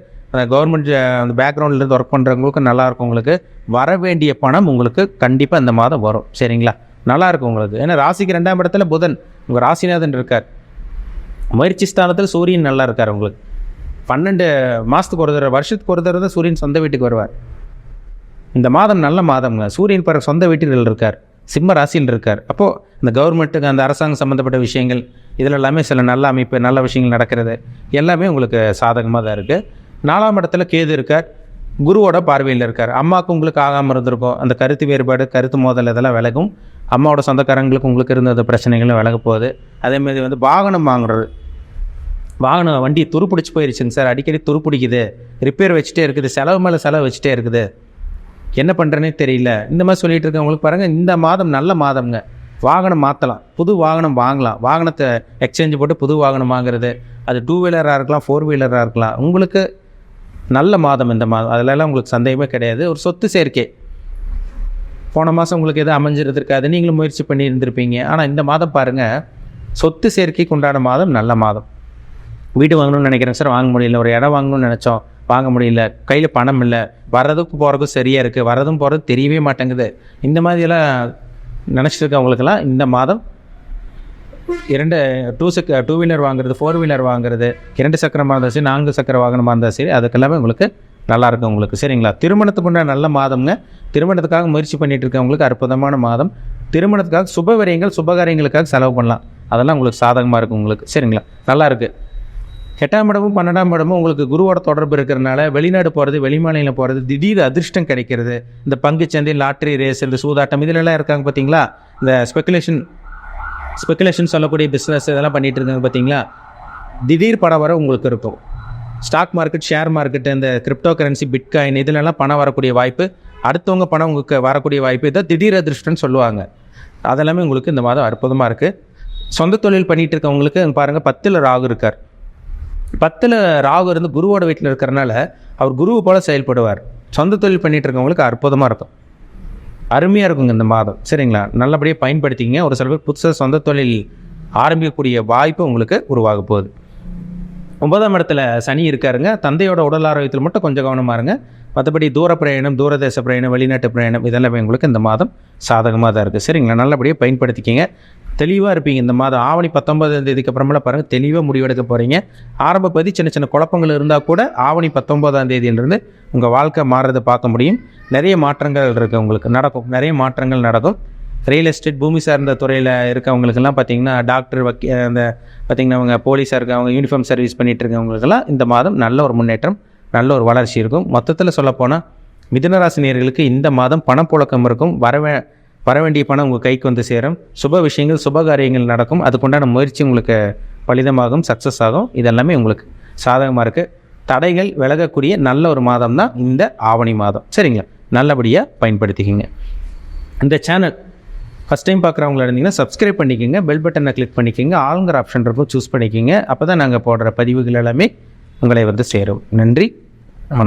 கவர்மெண்ட் அந்த பேக்ரவுண்ட்லேருந்து ஒர்க் பண்ணுறவங்களுக்கு நல்லாயிருக்கும். உங்களுக்கு வர வேண்டிய பணம் உங்களுக்கு கண்டிப்பாக இந்த மாதம் வரும், சரிங்களா. நல்லாயிருக்கும் உங்களுக்கு. ஏன்னா ராசிக்கு 2ஆம் இடத்துல புதன் உங்கள் ராசிநாதன் இருக்கார். முயற்சி ஸ்தானத்தில் சூரியன் நல்லா இருக்கார். உங்களுக்கு 12 மாதத்துக்கு ஒரு தடவை, வருஷத்துக்கு ஒரு தடவை தான் சூரியன் சொந்த வீட்டுக்கு வருவார். இந்த மாதம் நல்ல மாதம்ங்க. சூரியன் பிறகு சொந்த வீட்டில் இருக்கார், சிம்ம ராசியில் இருக்கார். அப்போது இந்த கவர்மெண்ட்டுக்கு அந்த அரசாங்கம் சம்மந்தப்பட்ட விஷயங்கள் இதில் எல்லாமே சில நல்ல அமைப்பு, நல்ல விஷயங்கள் நடக்கிறது எல்லாமே உங்களுக்கு சாதகமாக தான் இருக்குது. 4ஆம் இடத்துல கேது இருக்கார், குருவோட பார்வையில் இருக்கார். அம்மாவுக்கு உங்களுக்கு ஆகாமல் இருந்திருக்கும், அந்த கருத்து வேறுபாடு, கருத்து மோதல் இதெல்லாம் விலகும். அம்மாவோட சொந்தக்காரங்களுக்கு உங்களுக்கு இருந்த பிரச்சனைகளும் விலக போகுது. அதேமாதிரி வந்து வாகனம் வாங்குறது, வாகனம் வண்டி துருப்பிடிச்சு போயிடுச்சுங்க சார், அடிக்கடி துருப்பிடிக்குது, ரிப்பேர் வச்சுட்டே இருக்குது, செலவு மேலே செலவு வச்சுட்டே இருக்குது, என்ன பண்ணுறேன்னே தெரியல, இந்த மாதிரி சொல்லிகிட்டு இருக்கவங்களுக்கு பாருங்கள் இந்த மாதம் நல்ல மாதம்ங்க. வாகனம் மாற்றலாம், புது வாகனம் வாங்கலாம், வாகனத்தை எக்ஸ்சேஞ்ச் போட்டு புது வாகனம் வாங்குறது, அது 2 வீலராக இருக்கலாம், 4 வீலராக இருக்கலாம், உங்களுக்கு நல்ல மாதம் இந்த மாதம். அதிலெல்லாம் உங்களுக்கு சந்தேகமே கிடையாது. ஒரு சொத்து சேர்க்கை போன மாதம் உங்களுக்கு எதுவும் அமைஞ்சிருந்திருக்காது, நீங்களும் முயற்சி பண்ணி இருந்திருப்பீங்க. ஆனால் இந்த மாதம் பாருங்கள் சொத்து சேர்க்கைக்கு உண்டான மாதம், நல்ல மாதம். வீடு வாங்கணும்னு நினைக்கிறேன் சார், வாங்க முடியல, ஒரு இடம் வாங்கணும்னு நினச்சோம், வாங்க முடியல, கையில் பணம் இல்லை, வர்றதுக்கு போகிறதுக்கும் சரியாக இருக்குது, வர்றதும் போகிறது தெரியவே மாட்டேங்குது, இந்த மாதிரியெல்லாம் நினச்சிட்டு இருக்கவங்களுக்கெல்லாம் இந்த மாதம் 2 வீலர் வாங்குறது, 4 வீலர் வாங்குறது, 2 சக்கரமாக இருந்தால் சரி, 4 சக்கர வாகனமாக இருந்தால் சரி, அதுக்கெல்லாமே உங்களுக்கு நல்லாயிருக்கும் உங்களுக்கு. சரிங்களா? திருமணத்துக்கு உண்டான நல்ல மாதம்ங்க. திருமணத்துக்காக முயற்சி பண்ணிட்டு இருக்கவங்களுக்கு அற்புதமான மாதம். திருமணத்துக்காக சுபவிரயங்கள் சுபகாரியங்களுக்காக செலவு பண்ணலாம். அதெல்லாம் உங்களுக்கு சாதகமாக இருக்கும் உங்களுக்கு. சரிங்களா? நல்லா இருக்குது. 8ஆம் இடமும் 12ஆம் இடமும் உங்களுக்கு குருவோட தொடர்பு இருக்கிறனால வெளிநாடு போகிறது, வெளிமாநிலம் போகிறது, திடீர் அதிர்ஷ்டம் கிடைக்கிறது. இந்த பங்குச்சந்தை, லாட்ரி ரேஸ், இந்த சூதாட்டம் இதிலெல்லாம் இருக்காங்க பார்த்தீங்களா? இந்த ஸ்பெகுலேஷன் சொல்லக்கூடிய பிஸ்னஸ் இதெல்லாம் பண்ணிகிட்டு இருக்காங்க பார்த்தீங்களா? திடீர் பணம் வர உங்களுக்கு இருக்கும். ஸ்டாக் மார்க்கெட், ஷேர் மார்க்கெட், இந்த கிரிப்டோ கரன்சி, பிட்காயின் இதிலெல்லாம் பணம் வரக்கூடிய வாய்ப்பு, அடுத்தவங்க பணம் உங்களுக்கு வரக்கூடிய வாய்ப்பு, இதை திடீர் அதிர்ஷ்டம்னு சொல்லுவாங்க. அதெல்லாமே உங்களுக்கு இந்த மாதம் அற்புதமாக இருக்குது. சொந்த தொழில் பண்ணிகிட்டு இருக்கவங்களுக்கு பாருங்கள், 10ல் ராகு இருக்கார். 10ல் ராகு இருந்து குருவோட வீட்டில் இருக்கிறனால அவர் குருவை போல் செயல்படுவார். சொந்த தொழில் பண்ணிகிட்டு இருக்கவங்களுக்கு அற்புதமாக இருக்கும், அருமையாக இருக்குங்க இந்த மாதம். சரிங்களா? நல்லபடியாக பயன்படுத்திங்க. ஒரு சில பேர் புதுசாக சொந்த தொழில் ஆரம்பிக்கக்கூடிய வாய்ப்பு உங்களுக்கு உருவாக போகுது. 9ஆம் இடத்துல சனி இருக்காருங்க. தந்தையோட உடல் ஆரோக்கியத்தில் மட்டும் கொஞ்சம் கவனமாக இருங்க. மற்றபடி தூர பிரயாணம், தூரதேச பிரயாணம், வெளிநாட்டு பிரயாணம் இதெல்லாமே உங்களுக்கு இந்த மாதம் சாதகமாக தான் இருக்குது. சரிங்களா? நல்லபடியாக பயன்படுத்திக்கிங்க. தெளிவாக இருப்பீங்க இந்த மாதம். ஆவணி 19ஆம் தேதிக்கு அப்புறமெல்லாம் பாருங்கள், தெளிவாக முடிவெடுக்க போகிறீங்க. ஆரம்ப பதி சின்ன சின்ன குழப்பங்கள் இருந்தால் கூட ஆவணி 19ஆம் தேதியிலிருந்து உங்கள் வாழ்க்கை மாறுறதை பார்க்க முடியும். நிறைய மாற்றங்கள் இருக்குது உங்களுக்கு, நடக்கும். நிறைய மாற்றங்கள் நடக்கும். ரியல் எஸ்டேட், பூமி சார்ந்த துறையில் இருக்கவங்களுக்கெல்லாம் பார்த்திங்கன்னா, டாக்டர், அந்த பார்த்திங்கன்னா அவங்க போலீஸாக இருக்கவங்க, யூனிஃபார்ம் சர்வீஸ் பண்ணிகிட்டு இருக்கவங்களுக்கெல்லாம் இந்த மாதம் நல்ல ஒரு முன்னேற்றம், நல்ல ஒரு வளர்ச்சி இருக்கும். மொத்தத்தில் சொல்லப்போனால் மிதுனராசி நேயர்களுக்கு இந்த மாதம் பணப்புழக்கம் இருக்கும். வர வேண்டிய பணம் உங்கள் கைக்கு வந்து சேரும். சுப விஷயங்கள், சுப காரியங்கள் நடக்கும். அதுக்குண்டான முயற்சி உங்களுக்கு பலிதமாகும், சக்ஸஸ் ஆகும். இதெல்லாமே உங்களுக்கு சாதகமாக இருக்குது. தடைகள் விலகக்கூடிய நல்ல ஒரு மாதம் தான் இந்த ஆவணி மாதம். சரிங்களா? நல்லபடியாக பயன்படுத்திக்கிங்க. இந்த சேனல் ஃபஸ்ட் டைம் பார்க்குறவங்களா இருந்தீங்கன்னா சப்ஸ்கிரைப் பண்ணிக்கோங்க, பெல் பட்டனை கிளிக் பண்ணிக்கோங்க, ஆளுங்கிற ஆப்ஷன் இருக்கும், சூஸ் பண்ணிக்கோங்க. அப்போ தான் நாங்கள் போடுற பதிவுகள் எல்லாமே உங்களை வந்து சேரும். நன்றி, வணக்கம்.